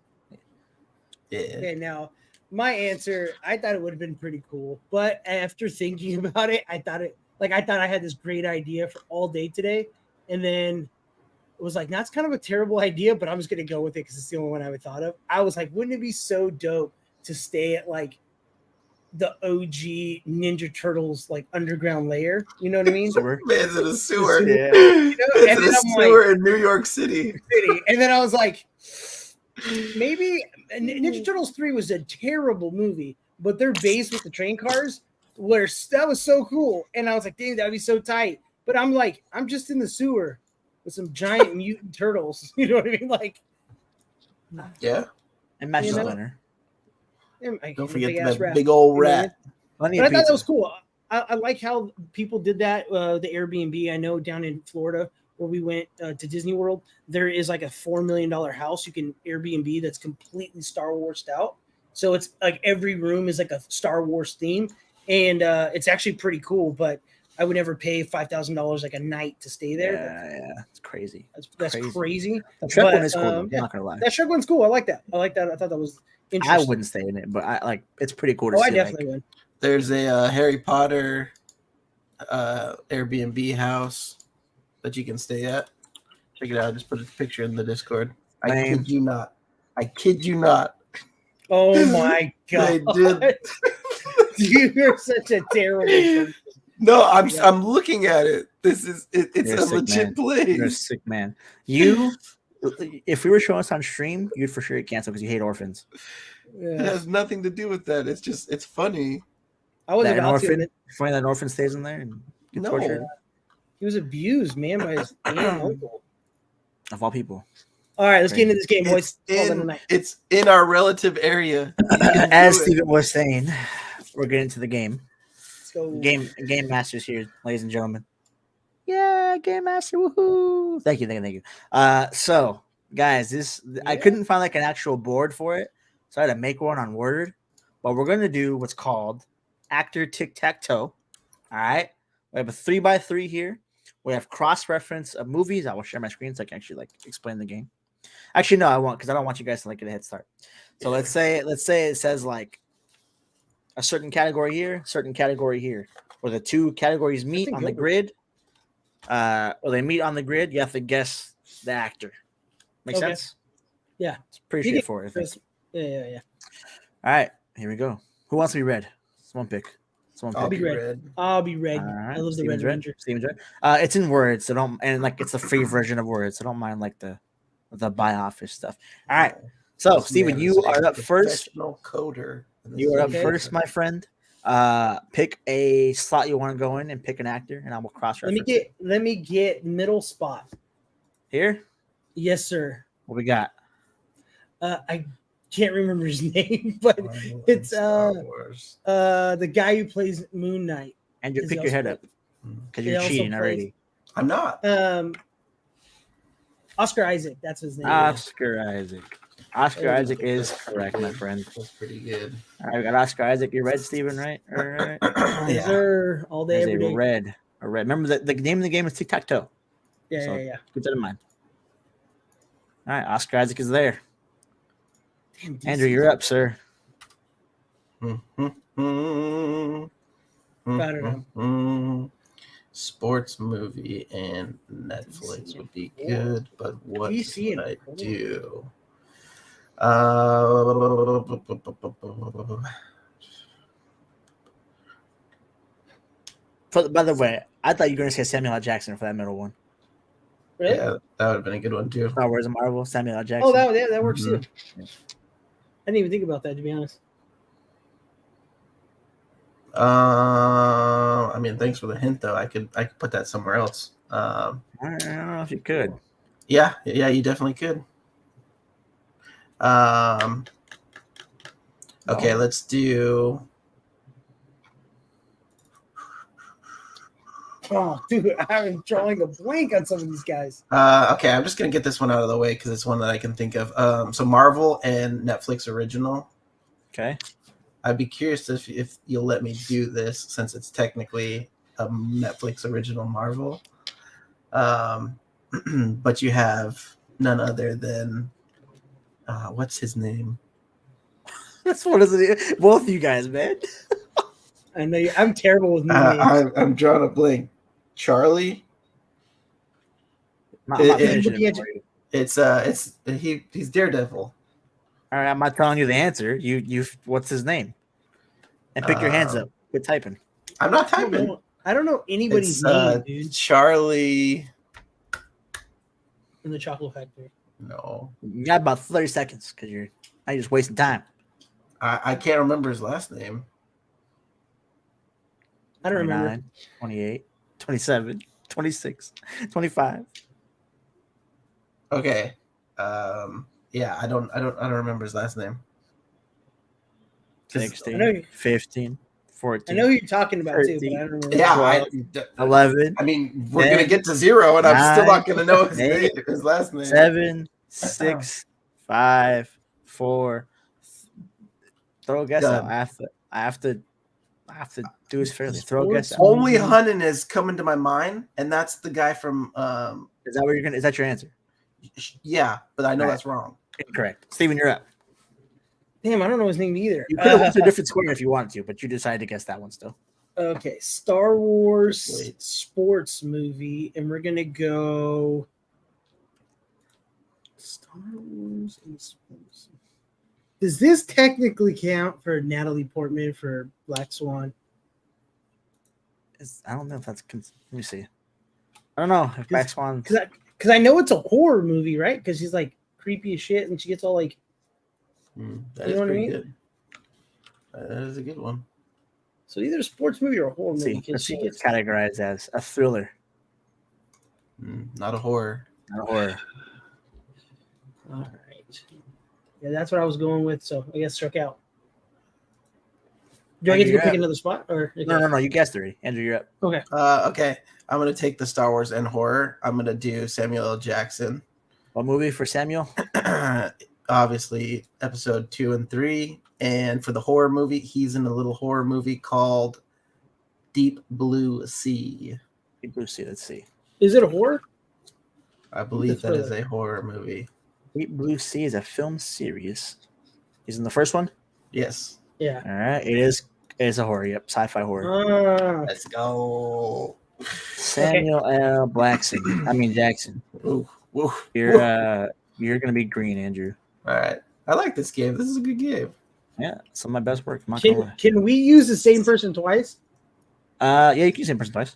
Yeah. Okay, now my answer, I thought it would have been pretty cool, but after thinking about it, I thought I had this great idea for all day today, and then it was like, that's kind of a terrible idea, but I'm just gonna go with it because it's the only one I would thought of. I was like, wouldn't it be so dope to stay at like the OG Ninja Turtles like underground lair? You know what I mean? Man's in a sewer. Yeah. You know? It's in a sewer in New York City. And then I was like, maybe Ninja Turtles 3 was a terrible movie, but their base with the train cars that was so cool. And I was like, dang, that'd be so tight. But I'm like, I'm just in the sewer with some giant mutant turtles. You know what I mean? Like, yeah. And Magic Splinter. Don't forget that big old rat. But I thought that was cool. I like how people did that. The Airbnb, I know down in Florida where we went to Disney World, there is like a $4 million house you can Airbnb that's completely Star Wars out. So it's like every room is like a Star Wars theme, and it's actually pretty cool. But I would never pay $5,000 like a night to stay there. Yeah, it's crazy. That's crazy. The Shrek one is cool. I'm not gonna lie. That Shrek one's cool. I like that. I thought that was interesting. I wouldn't stay in it, but I like it's pretty cool to see. I definitely would. There's a Harry Potter Airbnb house that you can stay at. Check it out. Just put a picture in the Discord. I kid you not. Oh my god! They did. You're such a terrible person. No, I'm looking at it. This is it's a legit place. You're a sick man. You, if we were showing us on stream, you'd for sure cancel because you hate orphans. Yeah. It has nothing to do with that. It's funny. I was that about orphan, to. Funny that an orphan stays in there and gets tortured. He was abused, man, by his aunt and uncle. Of all people. All right, let's get into this game, boys. It's in our relative area. As Steven was saying, we're getting into the game. Let's go. Game Masters here, ladies and gentlemen. Yeah, Game Master, woohoo! Thank you. So, guys, I couldn't find like an actual board for it, So I had to make one on Word. But we're going to do what's called actor tic-tac-toe. All right. We have a 3x3 here. We have cross-reference of movies. I will share my screen so I can actually explain the game. Actually, no, I won't because I don't want you guys to get a head start. So let's say it says a certain category here, where the two categories meet on the grid. Or they meet on the grid. You have to guess the actor. Make sense? Yeah, it's pretty straightforward. I think. Yeah. All right, here we go. Who wants to be red? Someone pick. I'll be red. I'll be red. Right. I love the Red Ranger. Steven's red. It's in words, so don't it's the free version of words, so don't mind the buy office stuff. All right. So Steven, you are up first. Professional coder. You are up first, my friend. Pick a slot you want to go in and pick an actor, and I will cross-reference. Let me get middle spot. Here? Yes, sir. What we got? I can't remember his name, but it's the guy who plays Moon Knight. And you pick your head up because you're cheating already. I'm not. Oscar Isaac, that's his name. Oscar Isaac is correct, my friend. That's pretty good. All right, we got Oscar Isaac. You're red, Steven, right? All right. Yes, sir. All day, every day. Red. Remember the name of the game is tic-tac-toe. Yeah. Keep that in mind. All right, Oscar Isaac is there. Damn, Andrew, you're up, sir. Sports movie and Netflix would be good, but what would I do? By the way, I thought you were going to say Samuel L. Jackson for that middle one. Really? Yeah, that would have been a good one too. Star Wars and Marvel, Samuel L. Jackson. Oh, that works too. I didn't even think about that, to be honest. I mean, thanks for the hint, though. I could put that somewhere else. I don't know if you could. Yeah, you definitely could. Okay, let's do. Oh, dude, I'm drawing a blank on some of these guys. Okay, I'm just gonna get this one out of the way because it's one that I can think of. So Marvel and Netflix original. Okay. I'd be curious if you'll let me do this since it's technically a Netflix original Marvel. But you have none other than what's his name? That's one of the both of you guys, man. I know I'm terrible with names. I'm drawing a blank. Charlie. He's Daredevil. All right, I'm not telling you the answer. You what's his name? And pick your hands up. Quit typing. I'm not typing. I don't know anybody's name, dude. Charlie in the Chocolate Factory. No. You got about 30 seconds because you're just wasting time. I can't remember his last name. I don't remember. 28, 27, 26, 25. Okay. Yeah, I don't remember his last name. 16, 15, 14. I know who you're talking about 13, too, but I don't remember. Yeah, 12, 11. I mean, we're going to get to 0, and 9, I'm still not going to know his last name. 7, 6, 5, 4. Throw a guess out. I have to do this fairly. Throw a guess out. Only Hunnin is coming to my mind, and that's the guy from. Is that what you're gonna? Is that your answer? Yeah, but I know that's wrong. Incorrect. Steven, you're up. Damn, I don't know his name either. You could have went to a different square if you wanted to, but you decided to guess that one still. Okay, Star Wars sports movie, and we're gonna go Star Wars and sports. Does this technically count for Natalie Portman for Black Swan? I don't know if that's. Let me see. I don't know if Black Swan. Because I know it's a horror movie, right? Because she's like creepy as shit, and she gets all like. That is pretty good. That is a good one. So either a sports movie or a horror movie. She gets categorized as a thriller. Not a horror. Not a horror. All right. Yeah, that's what I was going with. So I guess struck out. Do I get to go pick another spot? Or No. You guessed already. Andrew, you're up. Okay. Okay. I'm gonna take the Star Wars and horror. I'm gonna do Samuel L. Jackson. What movie for Samuel? obviously episode 2 and 3. And for the horror movie, he's in a little horror movie called Deep Blue Sea. Deep Blue Sea. Let's see. Is it a horror? I believe that is a horror movie. Deep Blue Sea is a film series. He's in the first one? Ah. Yes. Yeah. All right. It is a horror. Yep. Sci-fi horror. Let's go. Samuel L. Jackson. Ooh, ooh, You're gonna be green, Andrew. All right. I like this game. This is a good game. Yeah, some of my best work. I'm not gonna lie. Can we use the same person twice? Yeah, you can use the same person twice.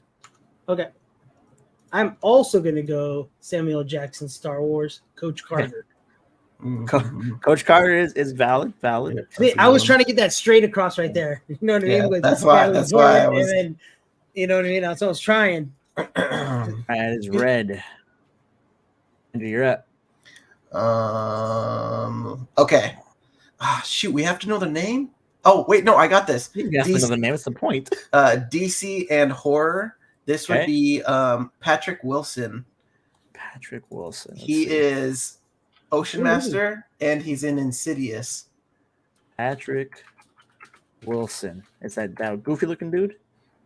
Okay. I'm also going to go Samuel Jackson, Star Wars, Coach Carter. Mhm. Coach Carter is valid. Yeah, See, I was trying to get that straight across right there. You know what I mean? Yeah, With that's why I was. And then, you know what I mean? That's what I was trying. That is red. Andrew, you're up. Okay. Shoot, we have to know the name? Oh, wait, no, I got this. You have to know the name. What's the point? DC and horror. This would Okay. be Patrick Wilson. Patrick Wilson. Let's He see. is Ocean Who is he? Master, and he's in Insidious. Patrick Wilson. It's that goofy looking dude.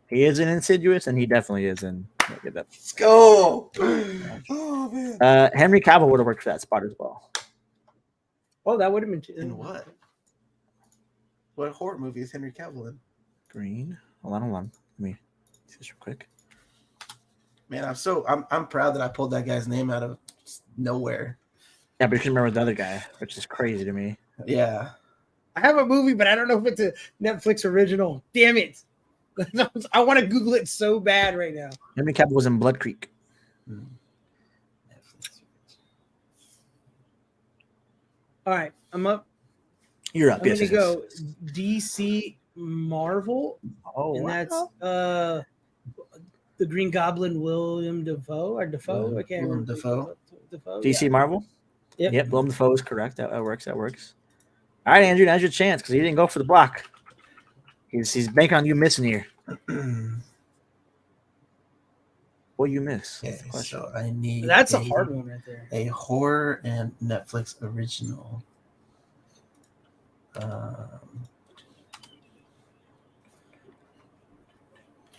He is in Insidious, and he definitely is in. Get that. Let's go. Oh, man. Henry Cavill would have worked for that spot as well. Oh, that would have been. In what? What horror movie is Henry Cavill in? Green. Hold on. Let me see this real quick. Man, I'm proud that I pulled that guy's name out of nowhere. Yeah, but you can remember the other guy, which is crazy to me. Yeah. I have a movie, but I don't know if it's a Netflix original. Damn it. I want to Google it so bad right now. Henry Cavill was in Blood Creek. All right, I'm up. You're up. I'm Yes, going to yes, go yes. DC Marvel, Oh, and wow. that's the Green Goblin, William Dafoe, or Dafoe? I can't Willem remember. Dafoe, DC yeah. Marvel. Yep. Willem Dafoe is correct. That works. All right, Andrew, now's your chance because he didn't go for the block. He's banking on you missing here. What you miss? Okay, That's the question. so I need That's a hard one right there. a horror and Netflix original.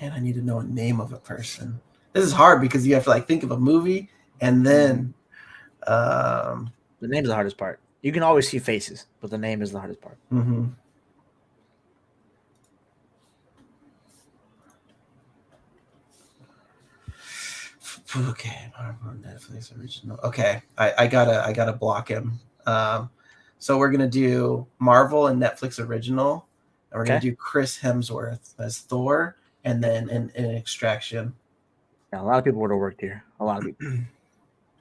And I need to know a name of a person. This is hard because you have to think of a movie and then The name is the hardest part. You can always see faces, but the name is the hardest part. mhm. Okay, Marvel Netflix original. Okay, I gotta block him. So we're gonna do Marvel and Netflix original, and we're gonna do Chris Hemsworth as Thor, and then an Extraction. Yeah, a lot of people would have worked here. A lot of people,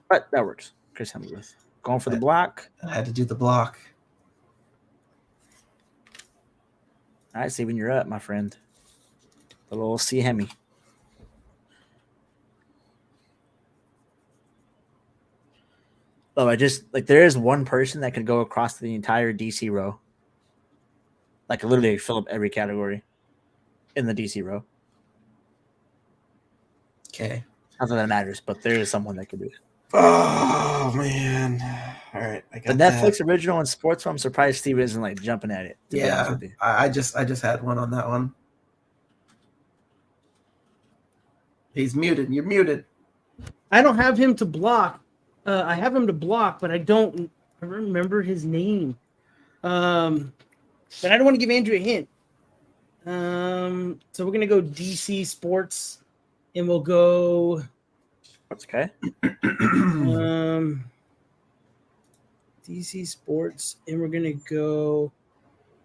but that works. Chris Hemsworth going for the block. I had to do the block. All right, Steven, you're up, my friend. The little C Hemi. Oh, I just there is one person that could go across the entire DC row. Literally fill up every category in the DC row. Okay. Not that that matters, but there is someone that could do it. Oh man! All right, I The got Netflix that. original and sports film. I'm surprised Steve isn't jumping at it. To be honest Yeah, with you. I just had one on that one. He's muted. You're muted. I don't have him to block. I have him to block, but I don't remember his name. But I don't want to give Andrew a hint. So we're gonna go DC Sports, and we'll go That's okay. DC Sports, and we're gonna go.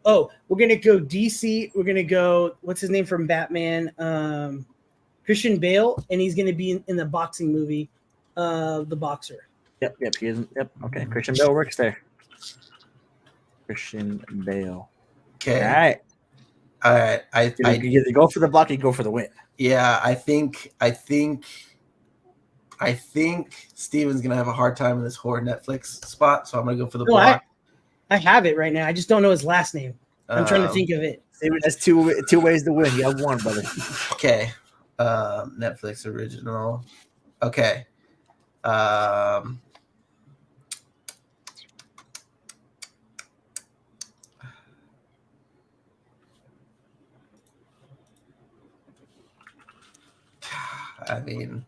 Oh, we're gonna go DC. We're gonna go. What's his name from Batman? Christian Bale, and he's gonna be in the boxing movie, The Boxer. Yep. He isn't. Yep. Okay. Christian Bale works there. Christian Bale. Okay. All right. All right. I You either go for the block, or you go for the win. yeah. I think Steven's gonna have a hard time in this horror Netflix spot, so I'm gonna go for the No, block. I have it right now. I just don't know his last name. I'm trying to Um, think of it. Steven has two ways to win. You have one, brother. Okay. Netflix original. Okay. I mean,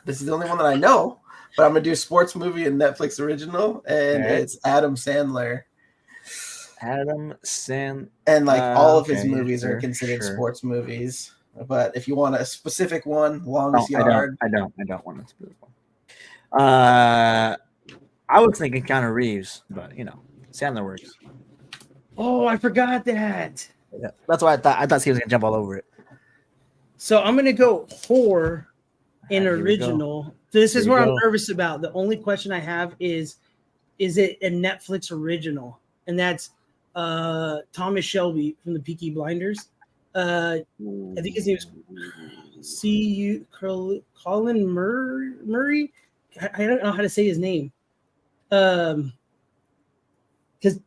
this is the only one that I know, but I'm gonna do sports movie and Netflix original, and All right. it's Adam Sandler. Adam Sand. And like all of his Okay, movies are sure, considered sure. sports movies. But if you want a specific one, No, Longest I Yard. don't want it to be the one. I was thinking Keanu Reeves, but Sandler works. Oh, I forgot that. Yeah, that's why I thought he was gonna jump all over it. So I'm gonna go horror in All right, here we go. original. This is Here we what I'm go. nervous about. The only question I have is it a Netflix original? And that's Thomas Shelby from the Peaky Blinders. I think his name is Colin Murray. I don't know how to say his name. Because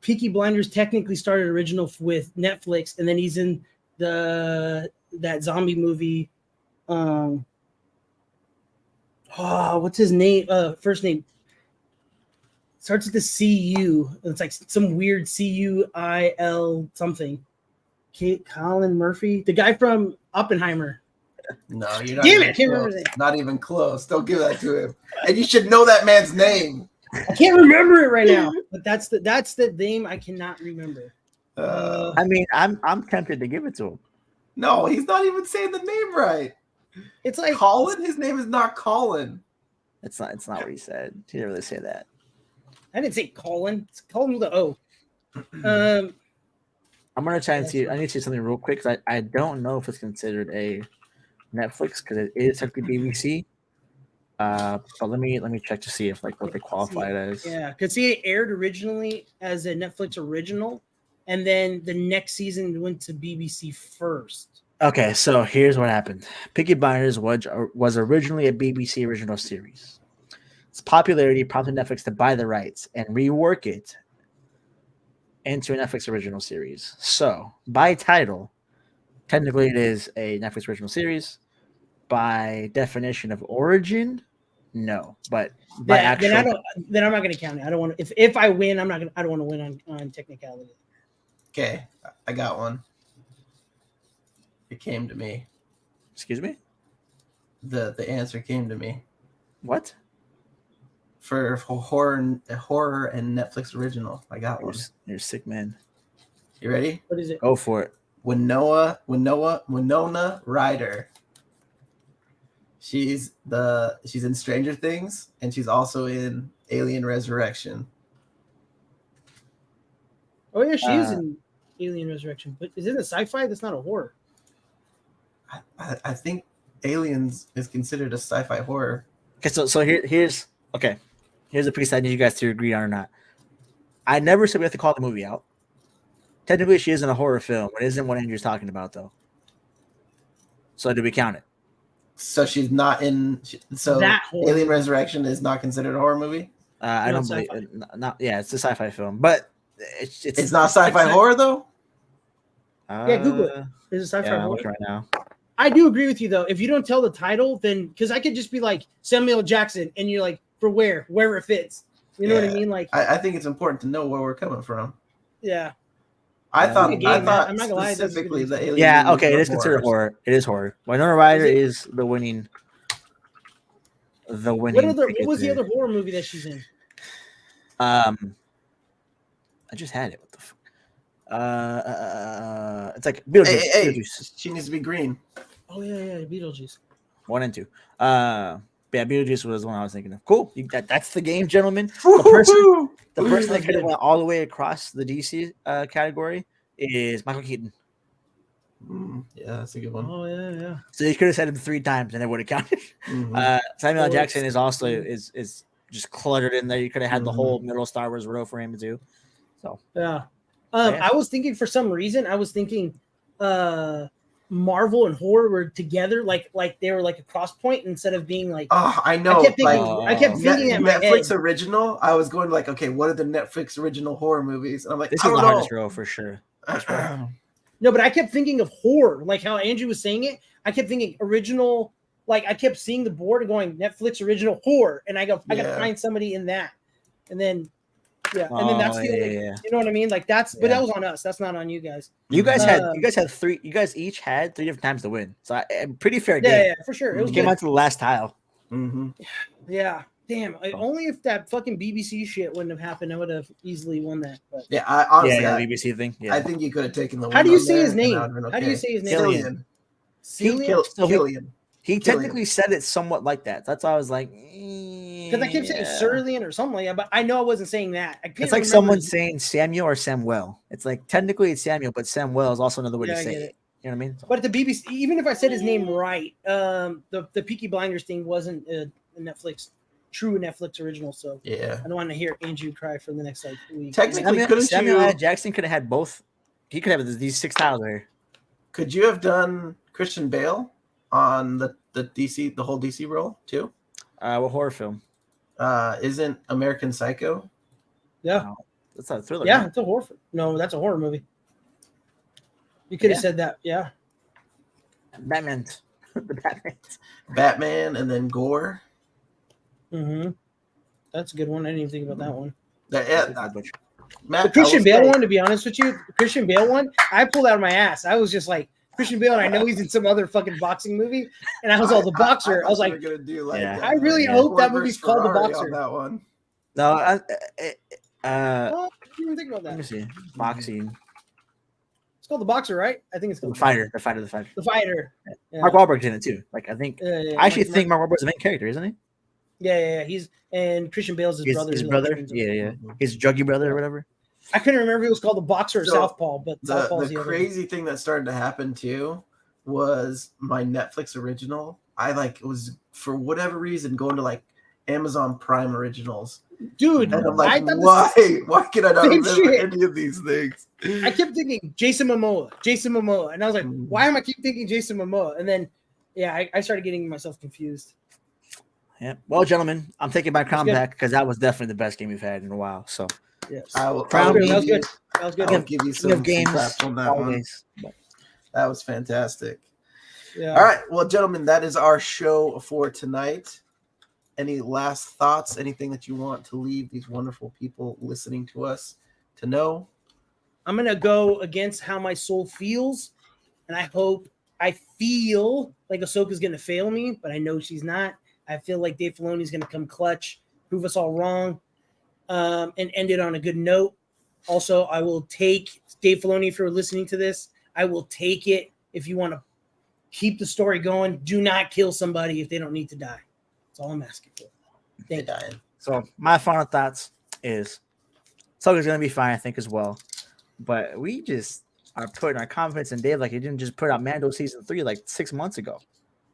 Peaky Blinders technically started original with Netflix, and then he's in that zombie movie. What's his name? First name starts with the CU. It's like some weird CUIL something. Colin Murphy, the guy from Oppenheimer. No, you're not. Damn even it, I can't remember close. his name. Not even close. Don't give that to him. And you should know that man's name. I can't remember it right now, but that's the name I cannot remember. I mean, I'm tempted to give it to him. No, he's not even saying the name right. It's like Colin. His name is not Colin. It's not what he said. He didn't really say that. I didn't say Colin. It's Colin with an O. I'm gonna try and see. I need to see something real quick because I don't know if it's considered a Netflix because it is technically BBC. But let me check to see if like what they qualify it as. Yeah, because it aired originally as a Netflix original, and then the next season went to BBC first. Okay, so here's what happened. Peaky Blinders was originally a BBC original series. Its popularity prompted Netflix to buy the rights and rework it into a Netflix original series. So, by title, technically it is a Netflix original series. By definition of origin, no. But by actual, then I'm not going to count it. I don't want to. If I win, I don't want to win on technicality. Okay, I got one. It came to me. Excuse me? The answer came to me. What? For horror and Netflix original. I got one. You're a sick man. You ready? What is it? Go for it. Winona Ryder. She's in Stranger Things, and she's also in Alien Resurrection. Oh yeah, she is in Alien Resurrection, but is it a sci-fi? That's not a horror. I think Aliens is considered a sci-fi horror. Okay, so here's a piece I need you guys to agree on or not. I never said we have to call the movie out. Technically, she isn't a horror film. It isn't what Andrew's talking about, though. So do we count it? So she's not in. So That horror. Alien Resurrection is not considered a horror movie. I don't believe. Yeah, it's a sci-fi film, but it's not sci-fi horror though. Yeah, Google it. Is it sci-fi Yeah, I'm horror? looking right now. I do agree with you though. If you don't tell the title, then because I could just be like Samuel Jackson, and you're like for wherever it fits. You know what I mean? Like I think it's important to know where we're coming from. Yeah. I thought I'm not gonna lie, specifically the Alien. Yeah, okay, it is considered horror. It is horror. Winona Ryder is the winning. What was the other horror movie that she's in? I just had it. What the fuck? It's like Beetlejuice. Beetlejuice. She needs to be green. Oh yeah, Beetlejuice. 1 and 2. Yeah, Beetlejuice was the one I was thinking of. Cool. That's the game, gentlemen. The person that could have went all the way across the DC category is Michael Keaton. Yeah, that's a good one. Oh yeah. So you could have said him 3 times and it would have counted. Mm-hmm. Samuel Jackson is also is just cluttered in there. You could have had the whole middle Star Wars row for him too. So yeah. I was thinking for some reason Marvel and horror were together, like they were like a cross point instead of being like. Oh, I know. I kept thinking that Netflix original. I was going like, okay, what are the Netflix original horror movies? And I'm like, this is the hardest row for sure. No, but I kept thinking of horror, like how Andrew was saying it. I kept thinking original, like I kept seeing the board and going Netflix original horror, and I gotta find somebody in that, and then Yeah, and then that's the only. yeah. You know what I mean? Like that's, but Yeah. that was on us. That's not on you guys. You guys Um, had three. You guys each had 3 different times to win. So pretty fair Yeah, game. yeah, for sure. It was It came good. out to the last tile. Mm-hmm. Yeah, damn. Oh. Only if that fucking BBC shit wouldn't have happened, I would have easily won that. But Yeah, honestly, Yeah, the BBC thing. Yeah. I think you could have taken the win. how do you on say there, his and that name? would've been How do you okay. say his name? Cillian. Celia? So Killian. he Killian. technically said it somewhat like that. That's why I was like, Because I kept saying yeah. Cerulean or something like that, but I know I wasn't saying that. I can't It's like remember someone his- saying Samuel or Samuel. It's like technically it's Samuel, but Samuel is also another way Yeah, to I say get it. it. You know what I mean? But at the BBC, even if I said his name right, the Peaky Blinders thing wasn't a true Netflix original. So Yeah. I don't want to hear Andrew cry for the next like week. Technically, couldn't Samuel you? L. Jackson could have had both. He could have these 6 tiles right here. Could you have done Christian Bale on the DC, the whole DC role too? What horror film? Isn't American Psycho? Yeah, That's a thriller. yeah, right? it's a horror. No, that's a horror movie. You could have Yeah. said that. Yeah. Batman. The Batman. Batman, and then Gore. Mm-hmm. That's a good one. I didn't even think about that one. Matt, The Christian I will Bale say- one, to be honest with you, the Christian Bale one, I pulled out of my ass. I was just like, Christian Bale, and I know he's in some other fucking boxing movie. And I was all the boxer. I was thought like, you were gonna do like Yeah. I really Yeah. hope that Ford movie's versus called The Ferrari Boxer. on that one. No, Oh, I didn't even think about let me that. see. Boxing. It's called The Boxer, right? I think it's The called fighter. The fighter. The Fighter. Yeah. Mark Wahlberg's in it too. Like I think. Yeah, I actually think Mark Wahlberg's the main character, isn't he? Yeah. He's and Christian Bale's his brother. His who, like, brother. trains him. Yeah. His druggy brother or whatever. I couldn't remember if it was called The Boxer or So, Southpaw, but Southpaw's The the other. crazy thing that started to happen too was my Netflix original. I was for whatever reason going to like Amazon Prime originals, Dude, and I'm I like, thought why can I not Same remember shit. any of these things? I kept thinking Jason Momoa, and I was like, why am I keep thinking Jason Momoa? And then, yeah, I started getting myself confused. Yeah. Well, gentlemen, I'm taking my crown good. back because that was definitely the best game we've had in a while. So Yes, I will, Crown I will that was give you, good. That was good. I will give you Speaking of some games, props on that one. always. That was fantastic. Yeah. All right, well, gentlemen, that is our show for tonight. Any last thoughts? Anything that you want to leave these wonderful people listening to us to know? I'm gonna go against how my soul feels, and I feel like Ahsoka's gonna fail me, but I know she's not. I feel like Dave Filoni's gonna come clutch, prove us all wrong, and end it on a good note. Also, I will take Dave Filoni if you're listening to this. I will take it if you want to keep the story going. Do not kill somebody if they don't need to die. That's all I'm asking for. They Thank you. dying. So my final thoughts is Ahsoka's gonna be fine, I think, as well. But we just are putting our confidence in Dave like he didn't just put out Mando season 3 like 6 months ago.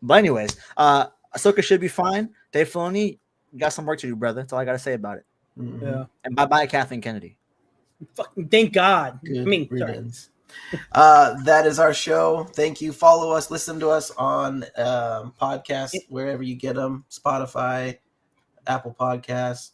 But anyways, Ahsoka should be fine. Dave Filoni, you got some work to do, brother. That's all I gotta say about it. Mhm. Yeah. And bye-bye, Kathleen Kennedy. Fucking thank God. Good I mean, sorry. riddance. That is our show. Thank you. Follow us. Listen to us on podcasts, wherever you get them. Spotify, Apple Podcasts,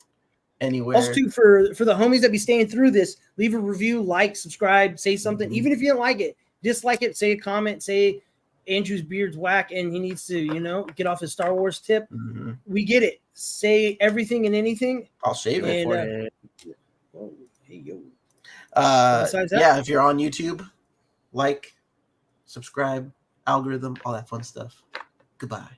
anywhere. Also, too, for the homies that be staying through this, leave a review, like, subscribe, say something. Mhm. Even if you didn't like it, dislike it, say a comment, say Andrew's beard's whack and he needs to, get off his Star Wars tip. Mhm. We get it. Say everything and anything. I'll shave it. And, oh, hey, yo. Besides that- Yeah, if you're on YouTube, like, subscribe, algorithm, all that fun stuff. Goodbye.